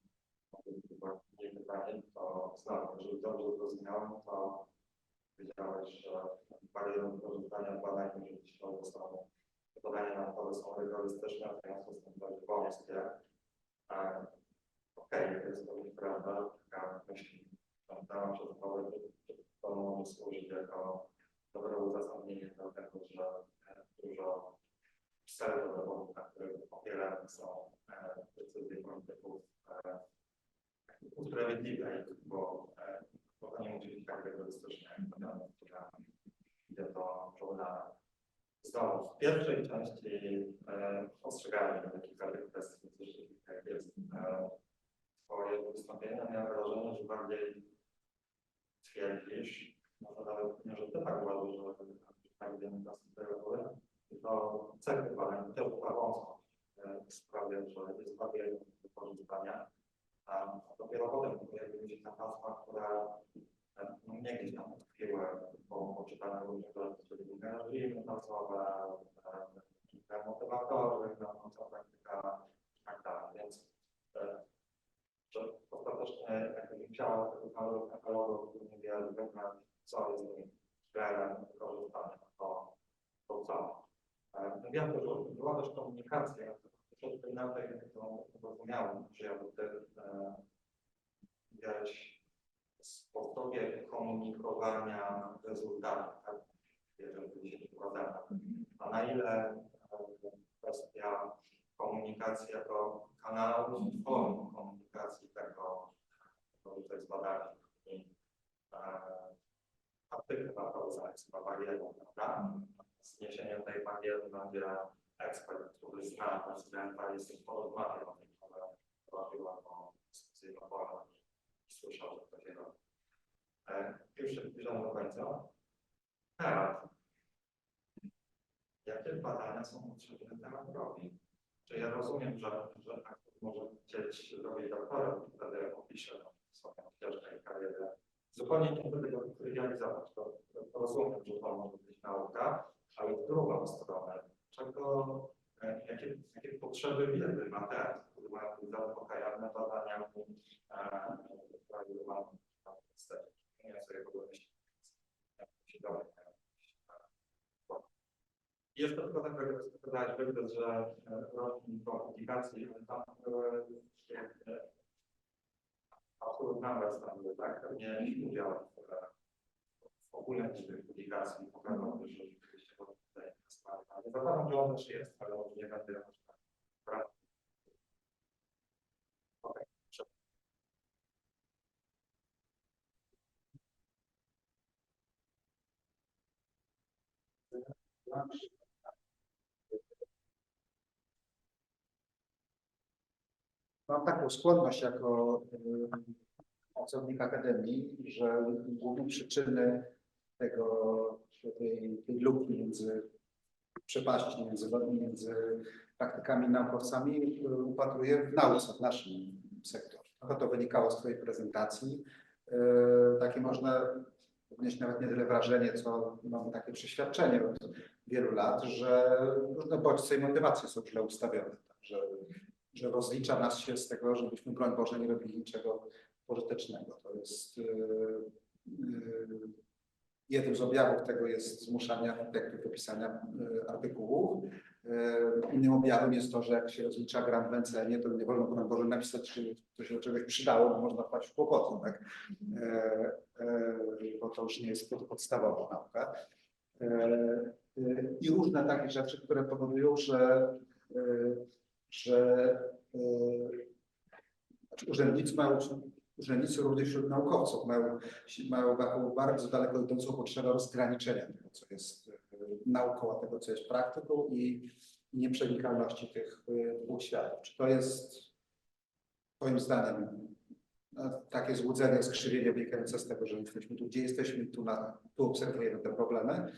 nie pytanie, to znowu, jeżeli dobrze zrozumiałem, to wiedziałeś, że barierą korzystania z badań życiowych są badania naukowe są rygorystyczne, w związku z tym dość wąskie. Okej, to jest pewnie prawda, taka myśl, dałam się zgodę, że to może służyć jako dobre uzasadnienie do tego, że dużo pseudodowodów, na których opierane są decyzje polityków, usprawiedliwe, bo to nie musi być tak rygorystyczne, jak idzie to żołnierza. Znowu, w pierwszej części ostrzegania do kilka tych kwestii, jak jest twoje wystąpienia, miałem wrażenie, że bardziej twierdzisz, może nawet nie, że ty tak uważasz, że tak wiemy nas tego, to cechy badań też wąsko sprawia, że jest bardziej do korzystania, a dopiero potem pojawiły się tam hasła, które nie gdzieś tam tkwiły po czytaniu różnych rzeczy, czyli reżimy pracowe, motywatory, naucząca praktyka, tak dalej. Więc ostatecznie, jakbym chciała tego katalogu, nie wiem, wybrać, co jest tym triggerem wykorzystania, to co. Wiem, że była też komunikacja, troszeczkę inaczej, jak to rozumiałem, że ja ty widziałeś sposobie komunikowania rezultatów, tak? Jeżeli się wykładamy. A na ile kwestia komunikacji jako kanału i form komunikacji tego, co jest badanie i aktywna pauza jest chyba barierą, prawda? Zniesieniem tej bariery będzie ekspert, który zna prezydenta, jest porozmawiał o tym, ale robiła to dyskusyjną formę i słyszał, że to się robi. Już się zbliżam do końca. Teraz, jakie badania są potrzebne tematowi? Czy ja rozumiem, że aktor może chcieć robić doktorat, wtedy opisze swoją ścieżkę i karierę. Zupełnie nie będę tego trywializować. To rozumiem, że to może być nauka, ale w drugą stronę, jakie potrzeby wiedzy ma ten, który ma być zaspokajane badaniami realizowane na podstawie. Nie sobie w ogóle myśleć, jak się dowie. Jeszcze tylko tak wyglądać, że rośnie publikacji, ale tam absolutna wracamy, tak? Nie udział w ogóle tych publikacji pokazał, że rzeczywiście to tutaj jest sprawa. Ale zakładam, że on też jest, ale może nie będę jakoś tak brał. Okay. Mam taką skłonność jako pracownik akademii, że główne przyczyny tej luki przepaści między praktykami i naukowcami upatruję w nauce, w naszym sektorze. Trochę to wynikało z twojej prezentacji. Takie można odnieść nawet nie tyle wrażenie, co mamy takie przeświadczenie od wielu lat, że różne bodźce i motywacje są źle ustawione. Że rozlicza nas się z tego, żebyśmy, broń Boże, nie robili niczego pożytecznego. To jest jednym z objawów tego jest zmuszanie architektów do pisania artykułów, Innym objawem jest to, że jak się rozlicza grant w NCN-ie, to nie wolno na górze napisać, czy to się do czegoś przydało, bo można wpaść w kłopoty, tak? Bo to już nie jest podstawowa nauka. I różne takie rzeczy, które powodują, że urzędnicy również wśród naukowców mają bardzo daleko idącą potrzebę rozgraniczenia tego, co jest nauką, a tego, co jest praktyką i nieprzenikalności tych dwóch światów. Czy to jest, moim zdaniem, takie złudzenie, skrzywienie wynikające z tego, że jesteśmy tu, gdzie jesteśmy, tu obserwujemy te problemy?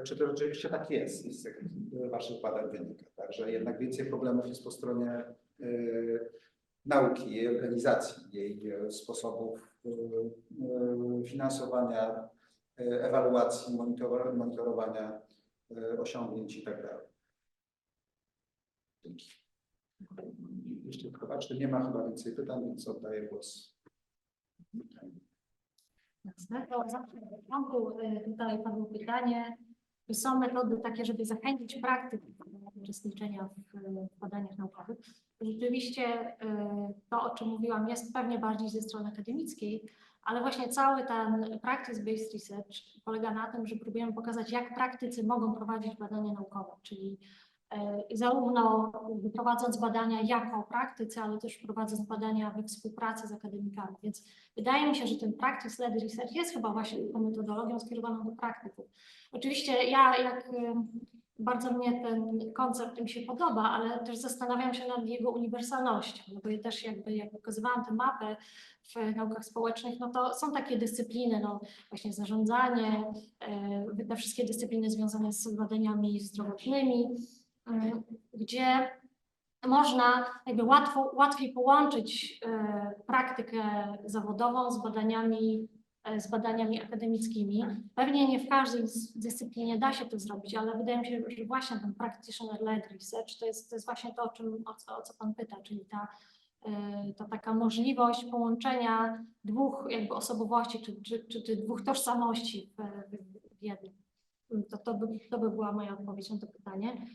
Czy to rzeczywiście tak jest? Z tych waszych badań wynika. Także jednak więcej problemów jest po stronie nauki, jej organizacji, jej sposobów finansowania, ewaluacji, monitorowania osiągnięć i tak dalej. Dzięki. Jeszcze zobaczcie, nie ma chyba więcej pytań, więc oddaję głos. Jasne. To zawsze na początku tutaj padło pytanie, czy są metody takie, żeby zachęcić praktyków do uczestniczenia w badaniach naukowych. Rzeczywiście to, o czym mówiłam, jest pewnie bardziej ze strony akademickiej, ale właśnie cały ten practice-based research polega na tym, że próbujemy pokazać, jak praktycy mogą prowadzić badania naukowe, czyli zarówno prowadząc badania jako praktycy, ale też prowadząc badania we współpracy z akademikami. Więc wydaje mi się, że ten practice-led research jest chyba właśnie taką metodologią skierowaną do praktyków. Oczywiście bardzo mnie ten koncept mi się podoba, ale też zastanawiam się nad jego uniwersalnością, no bo też jak pokazywałam tę mapę w naukach społecznych, no to są takie dyscypliny, no właśnie zarządzanie, te wszystkie dyscypliny związane z badaniami zdrowotnymi, gdzie można jakby łatwiej połączyć praktykę zawodową z badaniami akademickimi. Pewnie nie w każdej dyscyplinie da się to zrobić, ale wydaje mi się, że właśnie ten practitioner-led research to jest właśnie to, o co Pan pyta, czyli ta taka możliwość połączenia dwóch jakby osobowości czy dwóch tożsamości w jednym. To by była moja odpowiedź na to pytanie.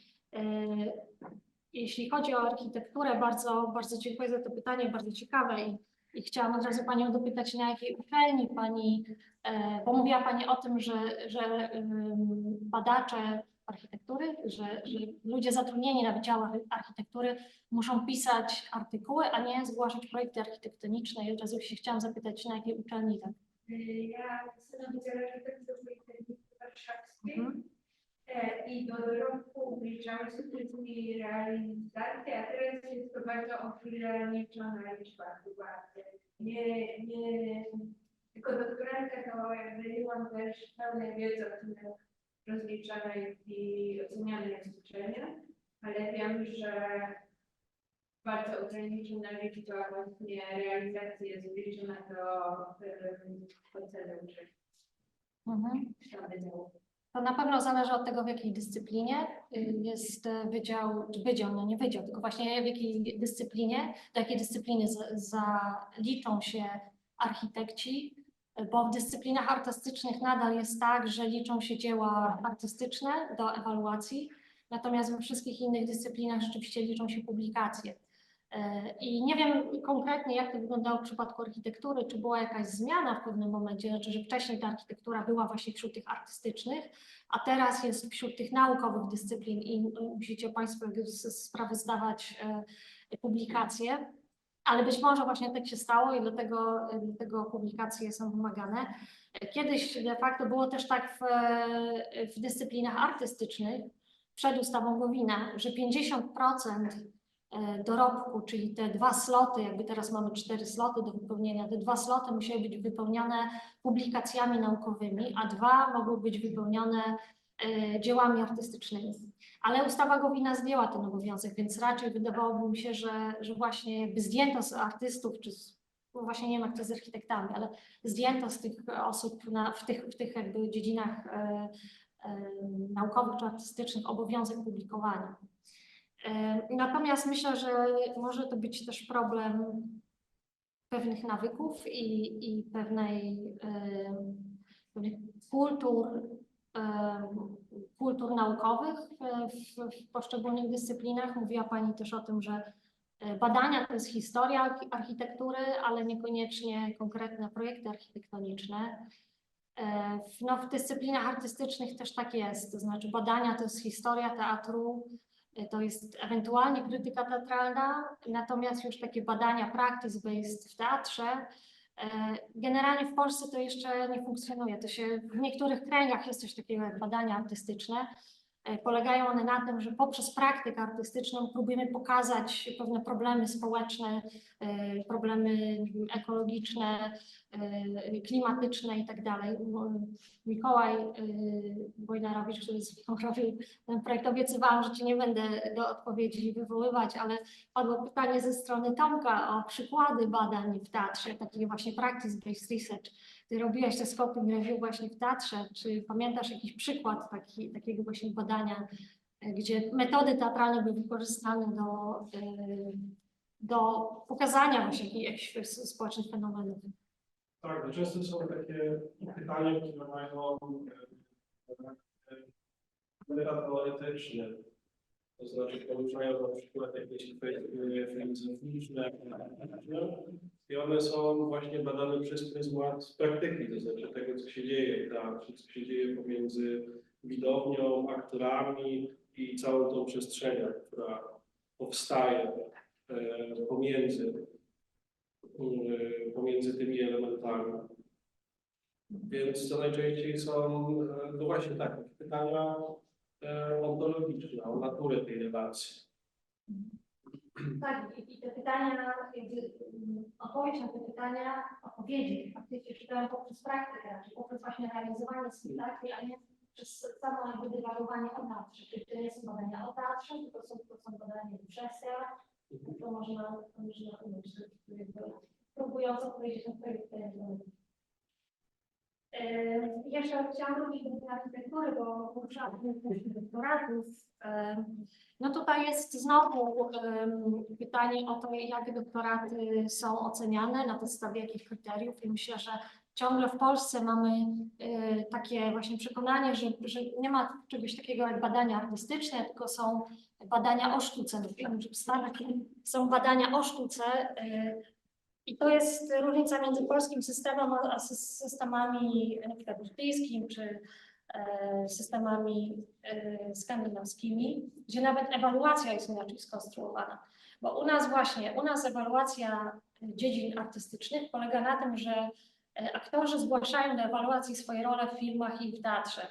Jeśli chodzi o architekturę, bardzo, bardzo dziękuję za to pytanie, bardzo ciekawe i chciałam od razu Panią dopytać, na jakiej uczelni Pani, bo mówiła Pani o tym, że badacze architektury, że ludzie zatrudnieni na wydziałach architektury muszą pisać artykuły, a nie zgłaszać projekty architektoniczne. I od razu się chciałam zapytać, na jakiej uczelni tak? Ja jestem na Wydziale Architektury Politechniki Warszawskiej. I do dorobku ubliżamy skutecznej realizacji, a teraz jest to bardzo ograniczona liczba chyba. Tylko doktorantka to jakby nie mam też pełnej wiedzy o tym, jak rozliczana i oceniana jest uczelnia, ale wiem, że bardzo ograniczona liczba właśnie realizacji jest zbliżona do oceny uczelni. To na pewno zależy od tego, w jakiej dyscyplinie jest wydział, no nie wydział, tylko właśnie w jakiej dyscyplinie, do jakiej dyscypliny zaliczą się architekci, bo w dyscyplinach artystycznych nadal jest tak, że liczą się dzieła artystyczne do ewaluacji, natomiast we wszystkich innych dyscyplinach rzeczywiście liczą się publikacje. I nie wiem konkretnie, jak to wyglądało w przypadku architektury, czy była jakaś zmiana w pewnym momencie, znaczy, że wcześniej ta architektura była właśnie wśród tych artystycznych, a teraz jest wśród tych naukowych dyscyplin i musicie Państwo sprawę zdawać publikacje, ale być może właśnie tak się stało i dlatego publikacje są wymagane. Kiedyś de facto było też tak w dyscyplinach artystycznych, przed ustawą Gowina, że 50% dorobku, czyli te 2 sloty, jakby teraz mamy 4 sloty do wypełnienia, te 2 sloty musiały być wypełnione publikacjami naukowymi, a 2 mogły być wypełnione dziełami artystycznymi. Ale ustawa Gowina zdjęła ten obowiązek, więc raczej wydawałoby mi się, że właśnie jakby zdjęto z artystów, czy no właśnie nie wiem, jak to z architektami, ale zdjęto z tych osób w tych jakby dziedzinach naukowych czy artystycznych obowiązek publikowania. Natomiast myślę, że może to być też problem pewnych nawyków i pewnych kultur kultur naukowych w poszczególnych dyscyplinach. Mówiła Pani też o tym, że badania to jest historia architektury, ale niekoniecznie konkretne projekty architektoniczne. No, w dyscyplinach artystycznych też tak jest, to znaczy badania to jest historia teatru, to jest ewentualnie krytyka teatralna, natomiast już takie badania practice-based w teatrze, generalnie w Polsce to jeszcze nie funkcjonuje. To się w niektórych kręgach jest coś takiego jak badania artystyczne. Polegają one na tym, że poprzez praktykę artystyczną próbujemy pokazać pewne problemy społeczne, problemy ekologiczne, klimatyczne i tak dalej. Mikołaj Wojnarowicz, który robił ten projekt, obiecywałam, że Cię nie będę do odpowiedzi wywoływać, ale padło pytanie ze strony Tomka o przykłady badań w teatrze, takiego właśnie practice-based research. Ty robiłaś te scoping review właśnie w teatrze. Czy pamiętasz jakiś przykład takiego właśnie badania, gdzie metody teatralne były wykorzystane do pokazania właśnie jakichś społecznych fenomenów? Tak, no często są takie pytania, które mają charakter teoretyczny, to znaczy poruszają na przykład jakieś kwestie filozoficzne, i one są właśnie badane przez pryzmat praktyki, to znaczy tego, co się dzieje w teatrze, co się dzieje pomiędzy widownią, aktorami i całą tą przestrzenią, która powstaje pomiędzy tymi elementami. Więc to najczęściej są, no właśnie takie pytania ontologiczne, o naturę tej relacji. Tak, i te pytania, odpowiedź na te pytania, odpowiedzi faktycznie czytałem poprzez praktykę, czyli poprzez właśnie realizowanie spektakli, a nie przez samo jakby dywagowanie o teatrze. Czyli to nie są badania o teatrze, tylko to są badania przez teatr. To można umyśleć, próbując odpowiedzieć na twoje pytania. Jeszcze chciałam wrócić do architektury, bo poruszałam doktoratów. No tutaj jest znowu pytanie o to, jak doktoraty są oceniane, na podstawie jakich kryteriów, i myślę, że ciągle w Polsce mamy takie właśnie przekonanie, że nie ma czegoś takiego jak badania artystyczne, tylko są badania o sztuce. W Stanach są badania o sztuce. I to jest różnica między polskim systemem a systemami na przykład brytyjskim czy systemami skandynawskimi, gdzie nawet ewaluacja jest inaczej skonstruowana. Bo u nas ewaluacja dziedzin artystycznych polega na tym, że aktorzy zgłaszają do ewaluacji swoje role w filmach i w teatrze.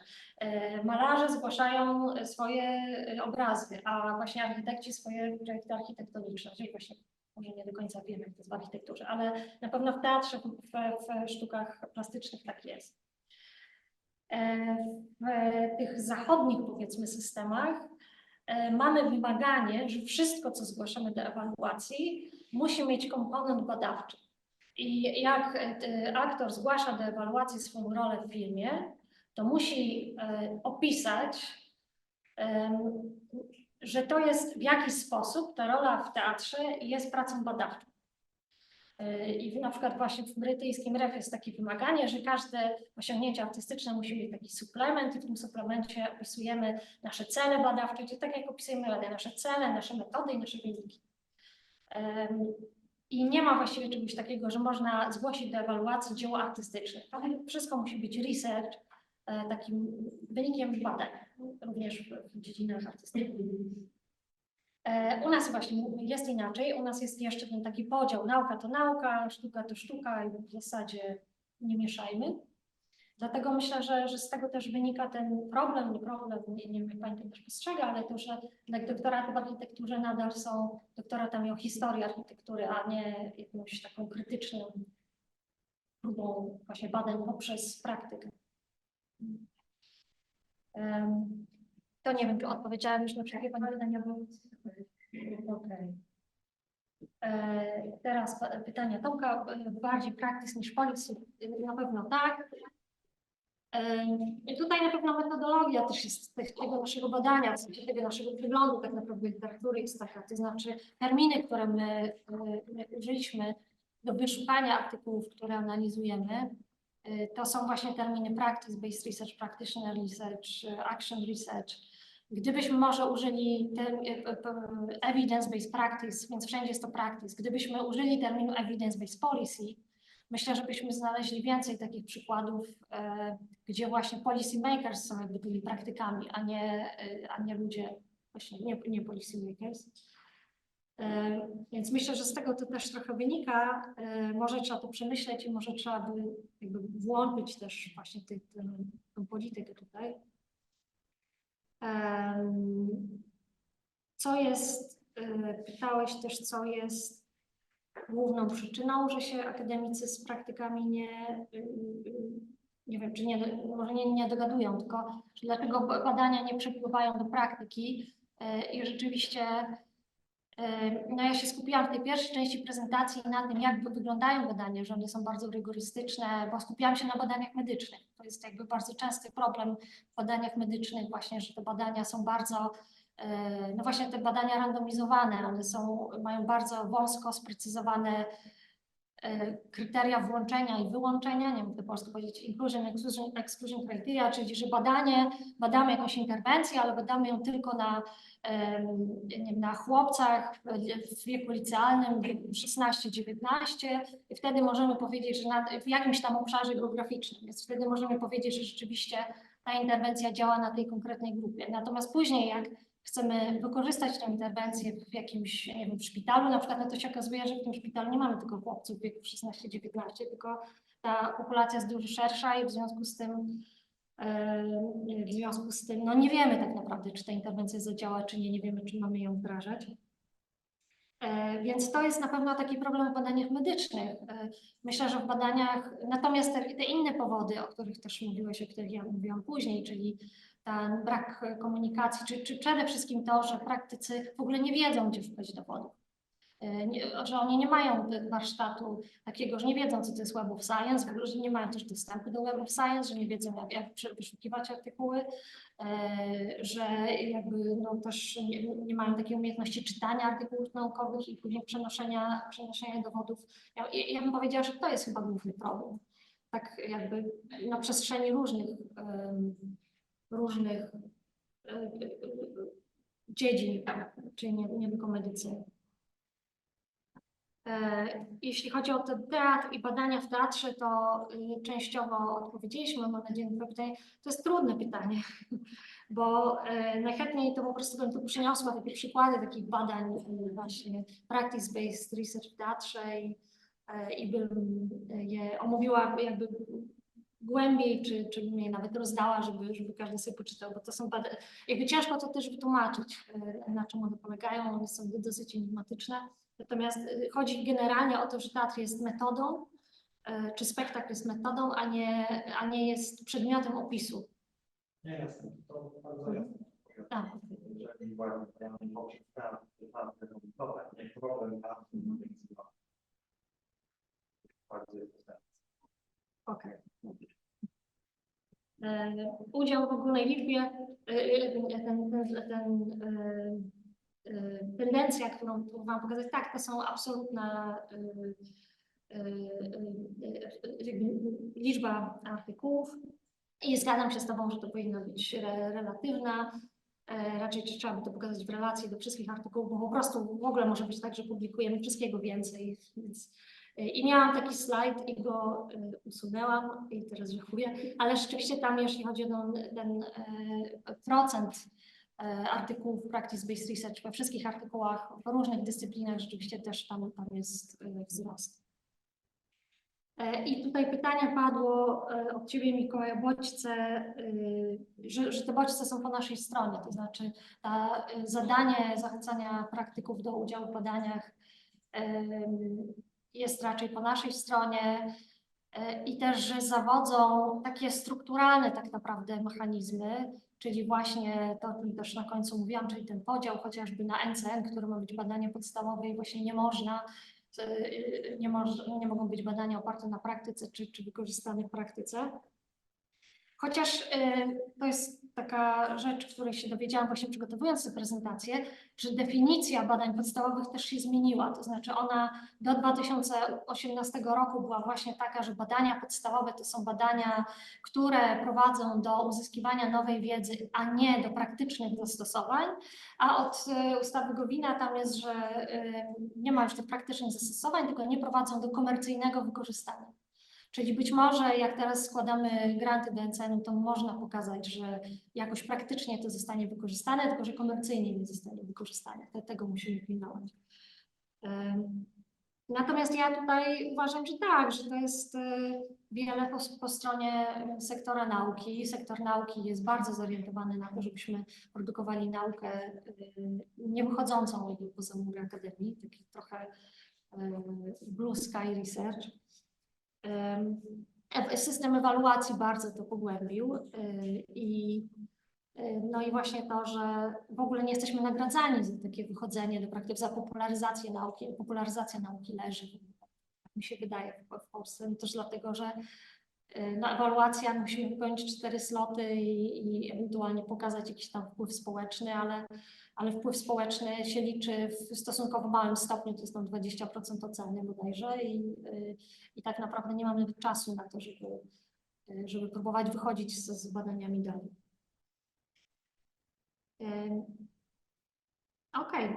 Malarze zgłaszają swoje obrazy, a właśnie architekci swoje projekty architektoniczne. Czyli właśnie może nie do końca wiemy, jak to jest w architekturze, ale na pewno w teatrze, w sztukach plastycznych tak jest. W tych zachodnich, powiedzmy, systemach mamy wymaganie, że wszystko, co zgłaszamy do ewaluacji, musi mieć komponent badawczy. I jak aktor zgłasza do ewaluacji swoją rolę w filmie, to musi opisać, że to jest w jakiś sposób ta rola w teatrze jest pracą badawczą. I na przykład właśnie w brytyjskim REF jest takie wymaganie, że każde osiągnięcie artystyczne musi mieć taki suplement i w tym suplemencie opisujemy nasze cele badawcze, czyli tak jak opisujemy nasze cele, nasze metody i nasze wyniki. I nie ma właściwie czegoś takiego, że można zgłosić do ewaluacji dzieło artystyczne. Wszystko musi być research, takim wynikiem badań, również w dziedzinach artystycznych. U nas właśnie jest inaczej, u nas jest jeszcze ten taki podział, nauka to nauka, sztuka to sztuka i w zasadzie nie mieszajmy. Dlatego myślę, że z tego też wynika ten problem, nie wiem jak Pani to też postrzega, ale to, że doktoraty w architekturze nadal są doktoratami o historii architektury, a nie jakąś taką krytyczną próbą właśnie badań poprzez praktykę. To nie wiem, czy odpowiedziałam już na wszystkie Pani pytania, bo... Okay. Teraz pytania Tomka, bardziej practice niż policy, na pewno tak. I tutaj na pewno metodologia też jest tego naszego badania, w sensie tego naszego wyglądu tak naprawdę literatury jest taka, to znaczy terminy, które my użyliśmy do wyszukania artykułów, które analizujemy, to są właśnie terminy practice-based research, practitioner research, action research. Gdybyśmy może użyli evidence-based practice, więc wszędzie jest to practice, gdybyśmy użyli terminu evidence-based policy, myślę, że byśmy znaleźli więcej takich przykładów, gdzie właśnie policy makers są jakby tymi praktykami, a nie ludzie, właśnie nie policy makers. Więc myślę, że z tego to też trochę wynika. Może trzeba to przemyśleć i może trzeba by jakby włączyć też właśnie tę politykę tutaj. Co jest, pytałeś też, co jest główną przyczyną, że się akademicy z praktykami nie wiem, czy może nie dogadują, tylko dlaczego badania nie przepływają do praktyki. I rzeczywiście no ja się skupiłam w tej pierwszej części prezentacji na tym, jak wyglądają badania, że one są bardzo rygorystyczne, bo skupiłam się na badaniach medycznych. To jest jakby bardzo częsty problem w badaniach medycznych właśnie, że te badania są bardzo, no właśnie te badania randomizowane, one mają bardzo wąsko sprecyzowane kryteria włączenia i wyłączenia, nie wiem po polsku powiedzieć, inclusion, exclusion criteria, czyli że badamy jakąś interwencję, ale badamy ją tylko na chłopcach w wieku licealnym, 16-19 i wtedy możemy powiedzieć, że w jakimś tam obszarze geograficznym, więc wtedy możemy powiedzieć, że rzeczywiście ta interwencja działa na tej konkretnej grupie. Natomiast później jak chcemy wykorzystać tę interwencję w jakimś, nie wiem, w szpitalu, na przykład, no to się okazuje, że w tym szpitalu nie mamy tylko chłopców w wieku 16-19, tylko ta populacja jest dużo szersza i w związku z tym no nie wiemy tak naprawdę, czy ta interwencja zadziała, czy nie wiemy, czy mamy ją wdrażać. Więc to jest na pewno taki problem w badaniach medycznych. Myślę, że w badaniach, natomiast te inne powody, o których też mówiłeś, o których ja mówiłam później, czyli ten brak komunikacji, czy przede wszystkim to, że praktycy w ogóle nie wiedzą, gdzie szukać dowodów. Że oni nie mają warsztatu takiego, że nie wiedzą, co to jest Web of Science, w ogóle, że nie mają też dostępu do Web of Science, że nie wiedzą, jak wyszukiwać artykuły, że jakby no też nie mają takiej umiejętności czytania artykułów naukowych i później przenoszenia dowodów. Ja bym powiedziała, że to jest chyba główny problem. Tak jakby na przestrzeni różnych dziedzin, czyli nie tylko medycyny. Jeśli chodzi o ten teatr i badania w teatrze, to częściowo odpowiedzieliśmy, mam nadzieję, na to pytanie. To jest trudne pytanie, bo najchętniej to po prostu bym tu przyniosła takie przykłady takich badań właśnie practice-based research w teatrze i bym je omówiła jakby głębiej, czy bym je nawet rozdała, żeby każdy sobie poczytał, bo to są badania, jakby ciężko to też wytłumaczyć, na czym one polegają, one są dosyć enigmatyczne. Natomiast chodzi generalnie o to, że teatr jest metodą, czy spektakl jest metodą, a nie jest przedmiotem opisu. Nie jasne, to bardzo jasne. Tak. Jeżeli właśnie poprzez teatr tego metodę, nie problem teatru, więc bardzo jest to. Okej. Udział w ogólnej liczbie, tendencja, którą tu Wam pokazać, tak, to są absolutna liczba artykułów i zgadzam się z Tobą, że to powinna być relatywna. Raczej trzeba by to pokazać w relacji do wszystkich artykułów, bo po prostu w ogóle może być tak, że publikujemy wszystkiego więcej. Więc, i miałam taki slajd i go usunęłam i teraz żałuję, ale rzeczywiście tam, jeśli chodzi o ten procent artykułów practice-based research we wszystkich artykułach w różnych dyscyplinach, rzeczywiście też tam jest wzrost. I tutaj pytanie padło od Ciebie, Mikołaj, o bodźce, że te bodźce są po naszej stronie, to znaczy zadanie zachęcania praktyków do udziału w badaniach jest raczej po naszej stronie i też, że zawodzą takie strukturalne tak naprawdę mechanizmy, czyli właśnie to, o czym też na końcu mówiłam, czyli ten podział chociażby na NCN, który ma być badaniem podstawowym, właśnie nie mogą być badania oparte na praktyce czy wykorzystane w praktyce. Chociaż to jest taka rzecz, której się dowiedziałam właśnie przygotowując tę prezentację, że definicja badań podstawowych też się zmieniła. To znaczy ona do 2018 roku była właśnie taka, że badania podstawowe to są badania, które prowadzą do uzyskiwania nowej wiedzy, a nie do praktycznych zastosowań, a od ustawy Gowina tam jest, że nie ma już tych praktycznych zastosowań, tylko nie prowadzą do komercyjnego wykorzystania. Czyli być może jak teraz składamy granty do NCN-u, to można pokazać, że jakoś praktycznie to zostanie wykorzystane, tylko że komercyjnie nie zostanie wykorzystane. Tego musimy pilnować. Natomiast ja tutaj uważam, że tak, że to jest wiele po stronie sektora nauki. Sektor nauki jest bardzo zorientowany na to, żebyśmy produkowali naukę nie wychodzącą poza mury akademii, taki trochę blue sky research. System ewaluacji bardzo to pogłębił no i właśnie to, że w ogóle nie jesteśmy nagradzani za takie wychodzenie do praktyki, za popularyzację nauki. Popularyzacja nauki leży, tak mi się wydaje, w Polsce, no też dlatego, że na ewaluacjach musimy wypełnić 4 sloty i ewentualnie pokazać jakiś tam wpływ społeczny, ale wpływ społeczny się liczy w stosunkowo małym stopniu, to jest tam 20% oceny bodajże i tak naprawdę nie mamy czasu na to, żeby próbować wychodzić z badaniami dalej. Okej.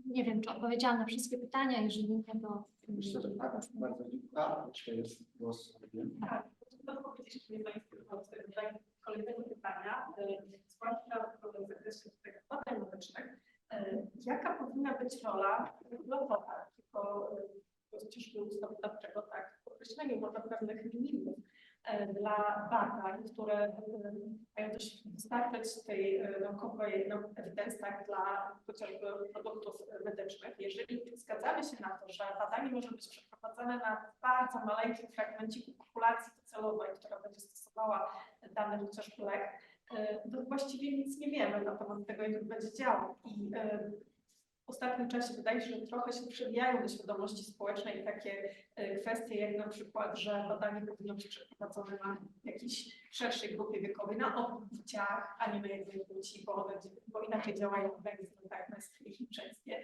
Nie wiem, czy odpowiedziałam na wszystkie pytania, jeżeli nie, to... Myślę, że tak, bardzo dziękuję. Jeszcze jest głos. Tak, to powiedzieć, że nie kolejnego pytania, zwłaszcza w zakresie tych badań medycznych. Jaka powinna być rola regulowana, tylko chociażby ustawodawczego, tak, w określeniu może pewnych minimów dla badań, które mają dostarczać tej naukowej ewidencji tak, dla chociażby produktów medycznych. Jeżeli zgadzamy się na to, że badanie może być przeprowadzone na bardzo maleńkim fragmenciku populacji docelowej, która będzie stosowała dany chociażby lek, to właściwie nic nie wiemy na temat tego, jak to będzie działał. I w ostatnim czasie wydaje się, że trochę się przewijają do świadomości społecznej takie kwestie, jak na przykład, że badanie powinno być przeprowadzone na jakiejś szerszej grupie wiekowej, na odbiciach, a nie na jednej płci, bo inaczej działają organizmy, tak, męskie i żeńskie,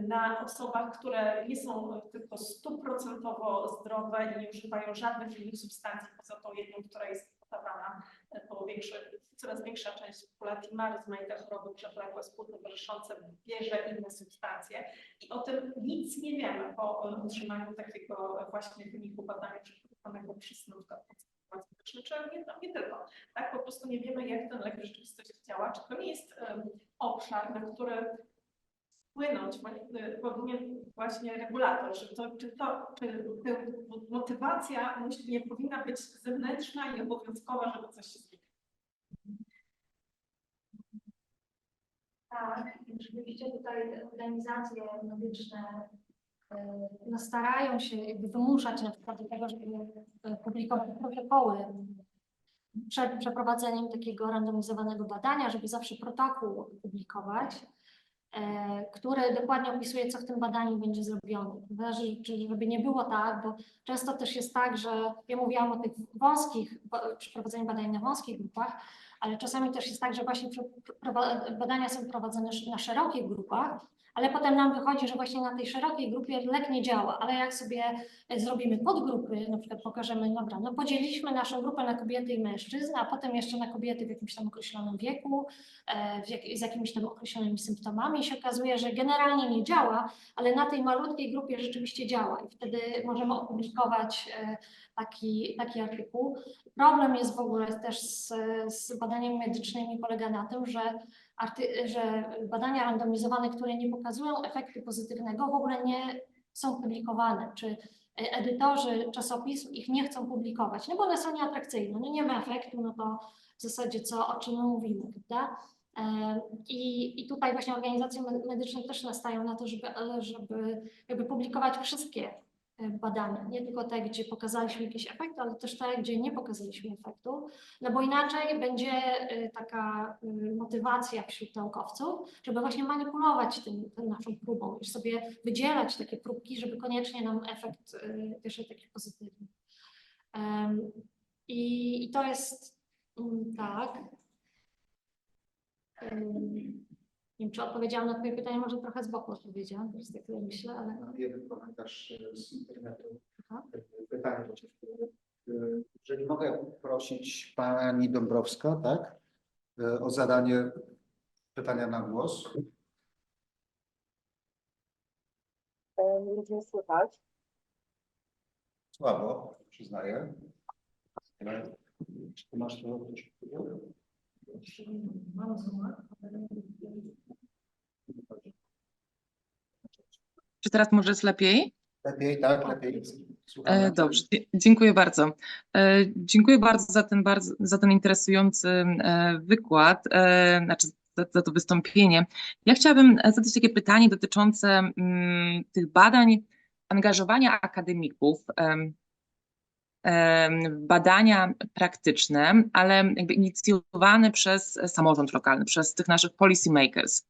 na osobach, które nie są tylko 100% zdrowe i nie używają żadnych innych substancji poza tą jedną, która jest podawana, bo coraz większa część populacji ma rozmaite choroby przewlekłe, współtowarzyszące, bierze inne substancje i o tym nic nie wiemy po otrzymaniu takiego właśnie wyniku badania przeprowadzonego przez medyczny, czy nie tylko. Tak, po prostu nie wiemy, jak ten lek w rzeczywistości działa, czy to nie jest obszar, na który wpłynąć powinien właśnie regulator, czy motywacja nie powinna być zewnętrzna i obowiązkowa, żeby coś się zmieniło. Tak, rzeczywiście tutaj organizacje medyczne no, starają się jakby wymuszać na przykład do tego, żeby publikować protokoły przed przeprowadzeniem takiego randomizowanego badania, żeby zawsze protokół publikować, który dokładnie opisuje, co w tym badaniu będzie zrobione. Żeby nie było tak, bo często też jest tak, że ja mówiłam o tych wąskich, przeprowadzeniu badań na wąskich grupach, ale czasami też jest tak, że właśnie badania są prowadzone na szerokich grupach, ale potem nam wychodzi, że właśnie na tej szerokiej grupie lek nie działa, ale jak sobie zrobimy podgrupy, na przykład pokażemy, dobra, no podzieliliśmy naszą grupę na kobiety i mężczyzn, a potem jeszcze na kobiety w jakimś tam określonym wieku, z jakimiś tam określonymi symptomami i się okazuje, że generalnie nie działa, ale na tej malutkiej grupie rzeczywiście działa i wtedy możemy opublikować taki artykuł. Problem jest w ogóle też z badaniami medycznymi polega na tym, że badania randomizowane, które nie pokazują efektu pozytywnego, w ogóle nie są publikowane, czy edytorzy czasopism ich nie chcą publikować, no bo one są nieatrakcyjne, no nie ma efektu, no to w zasadzie o czym my mówimy, prawda? I tutaj właśnie organizacje medyczne też nastają na to, żeby jakby publikować wszystkie badania, nie tylko te, gdzie pokazaliśmy jakiś efekt, ale też te, gdzie nie pokazaliśmy efektu, no bo inaczej będzie taka motywacja wśród naukowców, żeby właśnie manipulować tą naszą próbą i sobie wydzielać takie próbki, żeby koniecznie nam efekt wyszedł taki pozytywny. I to jest tak. Nie wiem, czy odpowiedziałam na Twoje pytanie, może trochę z boku odpowiedziałam, też tak sobie myślę, ale... Jeden komentarz z internetu. Aha. Pytanie, jeżeli mogę prosić pani Dąbrowska, tak, o zadanie pytania na głos. Nie słychać. Słabo, przyznaję. Czy ty masz to? Czy teraz może jest lepiej? Lepiej, tak, lepiej. Słuchamy. Dobrze, dziękuję bardzo. Dziękuję bardzo za ten interesujący wykład, znaczy za to wystąpienie. Ja chciałabym zadać takie pytanie dotyczące tych badań, angażowania akademików, badania praktyczne, ale jakby inicjowane przez samorząd lokalny, przez tych naszych policy makers.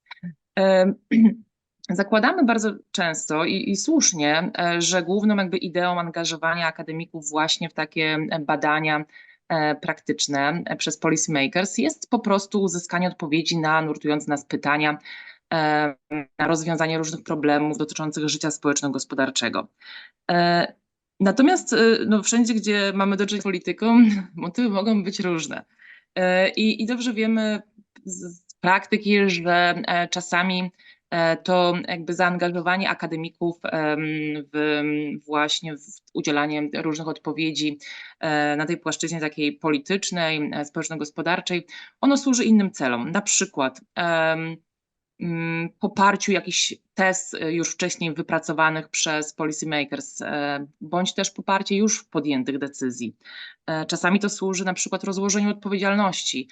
Zakładamy bardzo często i słusznie, że główną jakby ideą angażowania akademików właśnie w takie badania praktyczne przez policy makers jest po prostu uzyskanie odpowiedzi na nurtujące nas pytania, na rozwiązanie różnych problemów dotyczących życia społeczno-gospodarczego. Natomiast no, wszędzie, gdzie mamy do czynienia z polityką, motywy mogą być różne. I dobrze wiemy z praktyki, że czasami to jakby zaangażowanie akademików właśnie w udzielanie różnych odpowiedzi na tej płaszczyźnie takiej politycznej, społeczno-gospodarczej, ono służy innym celom. Na przykład poparciu jakichś tez już wcześniej wypracowanych przez policy makers, bądź też poparcie już podjętych decyzji. Czasami to służy na przykład rozłożeniu odpowiedzialności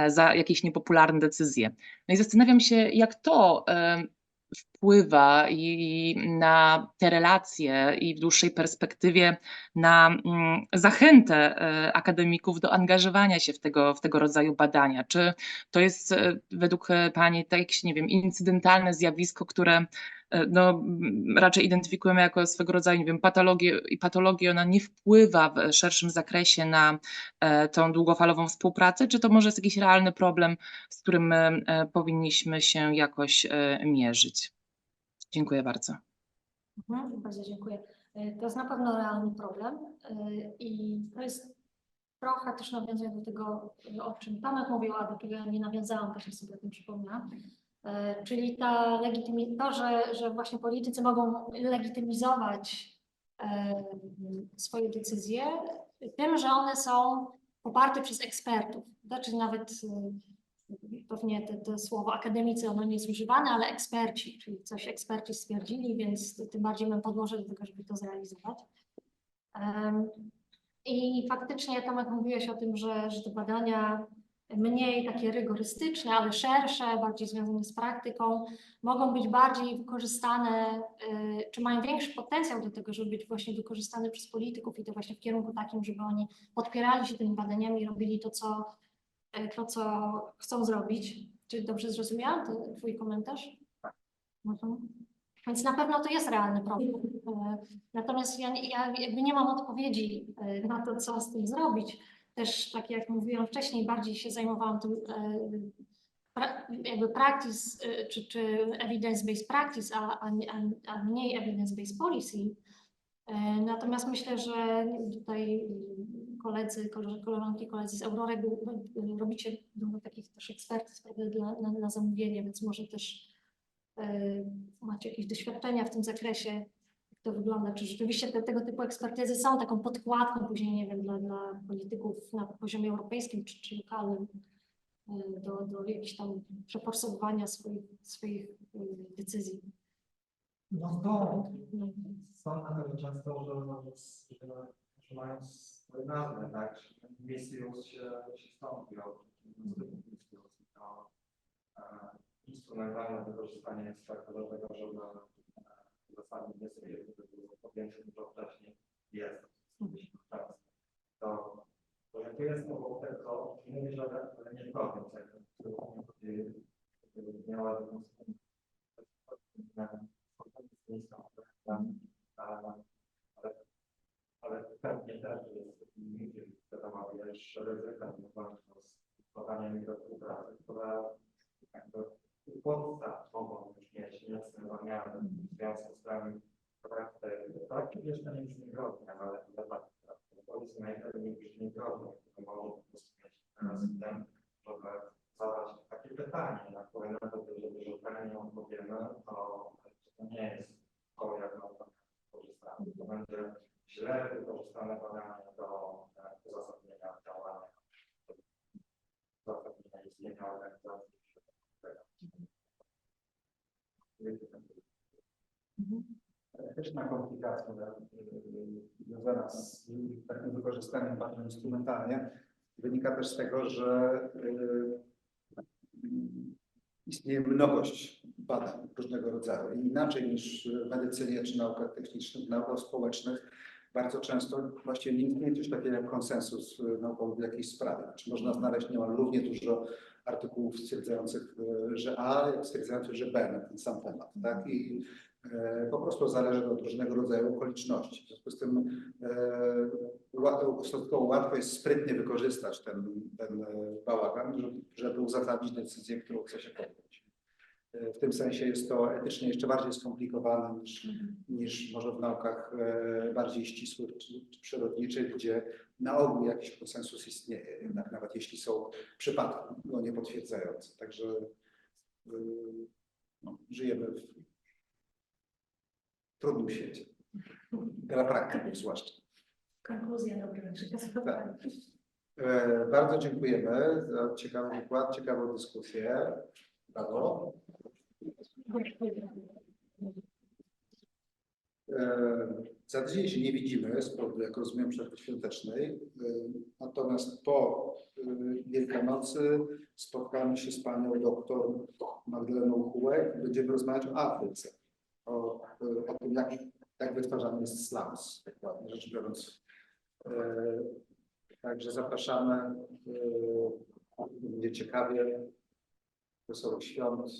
za jakieś niepopularne decyzje. No i zastanawiam się, jak to wpływa na te relacje i w dłuższej perspektywie na zachętę akademików do angażowania się w tego rodzaju badania. Czy to jest według Pani tak jakieś, nie wiem, incydentalne zjawisko, które no, raczej identyfikujemy jako swego rodzaju, nie wiem, patologię, ona nie wpływa w szerszym zakresie na tą długofalową współpracę, czy to może jest jakiś realny problem, z którym my powinniśmy się jakoś mierzyć? Dziękuję bardzo. Bardzo dziękuję. To jest na pewno realny problem i to jest trochę też nawiązuje do tego, o czym Tomek mówił, a do czego ja nie nawiązałam, też sobie o tym przypomniałam. Czyli to, że właśnie politycy mogą legitymizować swoje decyzje tym, że one są poparte przez ekspertów. Znaczy nawet pewnie to słowo akademicy, ono nie jest używane, ale eksperci, czyli coś eksperci stwierdzili, więc tym bardziej mam podłoże do tego, żeby to zrealizować. I faktycznie, Tomek, mówiłeś o tym, że te badania mniej takie rygorystyczne, ale szersze, bardziej związane z praktyką, mogą być bardziej wykorzystane, czy mają większy potencjał do tego, żeby być właśnie wykorzystane przez polityków i to właśnie w kierunku takim, żeby oni podpierali się tymi badaniami i robili to, co chcą zrobić. Czy dobrze zrozumiałam Twój komentarz? Więc na pewno to jest realny problem. Natomiast ja jakby nie mam odpowiedzi na to, co z tym zrobić. Też, tak jak mówiłam wcześniej, bardziej się zajmowałam tym jakby practice, czy evidence-based practice, a mniej evidence-based policy. Natomiast myślę, że tutaj koleżanki, koledzy z EUROREG-u robicie dużo takich też ekspertyz na zamówienie, więc może też macie jakieś doświadczenia w tym zakresie, jak to wygląda, czy rzeczywiście tego typu ekspertyzy są taką podkładką później, nie wiem, dla polityków na poziomie europejskim czy lokalnym do jakichś tam przeforsowywania swoich decyzji. No to są na pewno często, że mają swoje nazwy, tak? Misjus się stąpi od instrumentalne wykorzystanie ekstraktu do tego, żeby zasadnie decyzje, które były podjęte dużo wcześniej, jest. To jak to jest obok tego, mówię, że nie powiem tego, który miała ale pewnie też jest wiadomo, jeszcze ryzyka związane z mikropółpracy, która jakby podstaw mogą już mieć niecne zamiany w związku z tym praktyki jeszcze nie brzmi groźnie, ale policy maker nie brzmi groźnie, to może po prostu mieć teraz w tym, żeby zadać takie pytanie, na które nawet jeżeli rzetelnie odpowiemy, to nie jest to, jak na to korzystamy. To będzie źle wykorzystane badanie do uzasadnienia działania, uzasadnienia istnienia organizacji. Etyczna komplikacja związana z takim wykorzystaniem badań instrumentalnie wynika też z tego, że istnieje mnogość badań różnego rodzaju. I inaczej niż w medycynie czy naukach technicznych, w naukach społecznych, bardzo często właściwie nie istnieje coś takiego jak konsensus naukowy w jakiejś sprawie. Znaczy można znaleźć niemal równie dużo artykułów stwierdzających, że A, jak stwierdzających, że B na ten sam temat. Tak? I po prostu zależy od różnego rodzaju okoliczności. W związku z tym stosunkowo łatwo jest sprytnie wykorzystać ten bałagan, żeby uzasadnić decyzję, którą chce się podjąć. W tym sensie jest to etycznie jeszcze bardziej skomplikowane niż może w naukach bardziej ścisłych czy przyrodniczych, gdzie na ogół jakiś konsensus istnieje, jednak nawet jeśli są przypadki go niepotwierdzające. Także żyjemy w trudnym świecie, dla praktyków zwłaszcza. Konkluzja dobra naszego spotkania. Bardzo dziękujemy za ciekawy wykład, ciekawą dyskusję. Brawo. Za tydzień się nie widzimy z powodu, jak rozumiem, przerwy świątecznej. Natomiast po Wielkanocy spotkamy się z panią doktor Magdaleną Hułek i będziemy rozmawiać o Afryce. O tym, jak wytwarzany jest slums, dokładnie rzecz biorąc. Także zapraszamy. Będzie ciekawie. Wesołych świąt.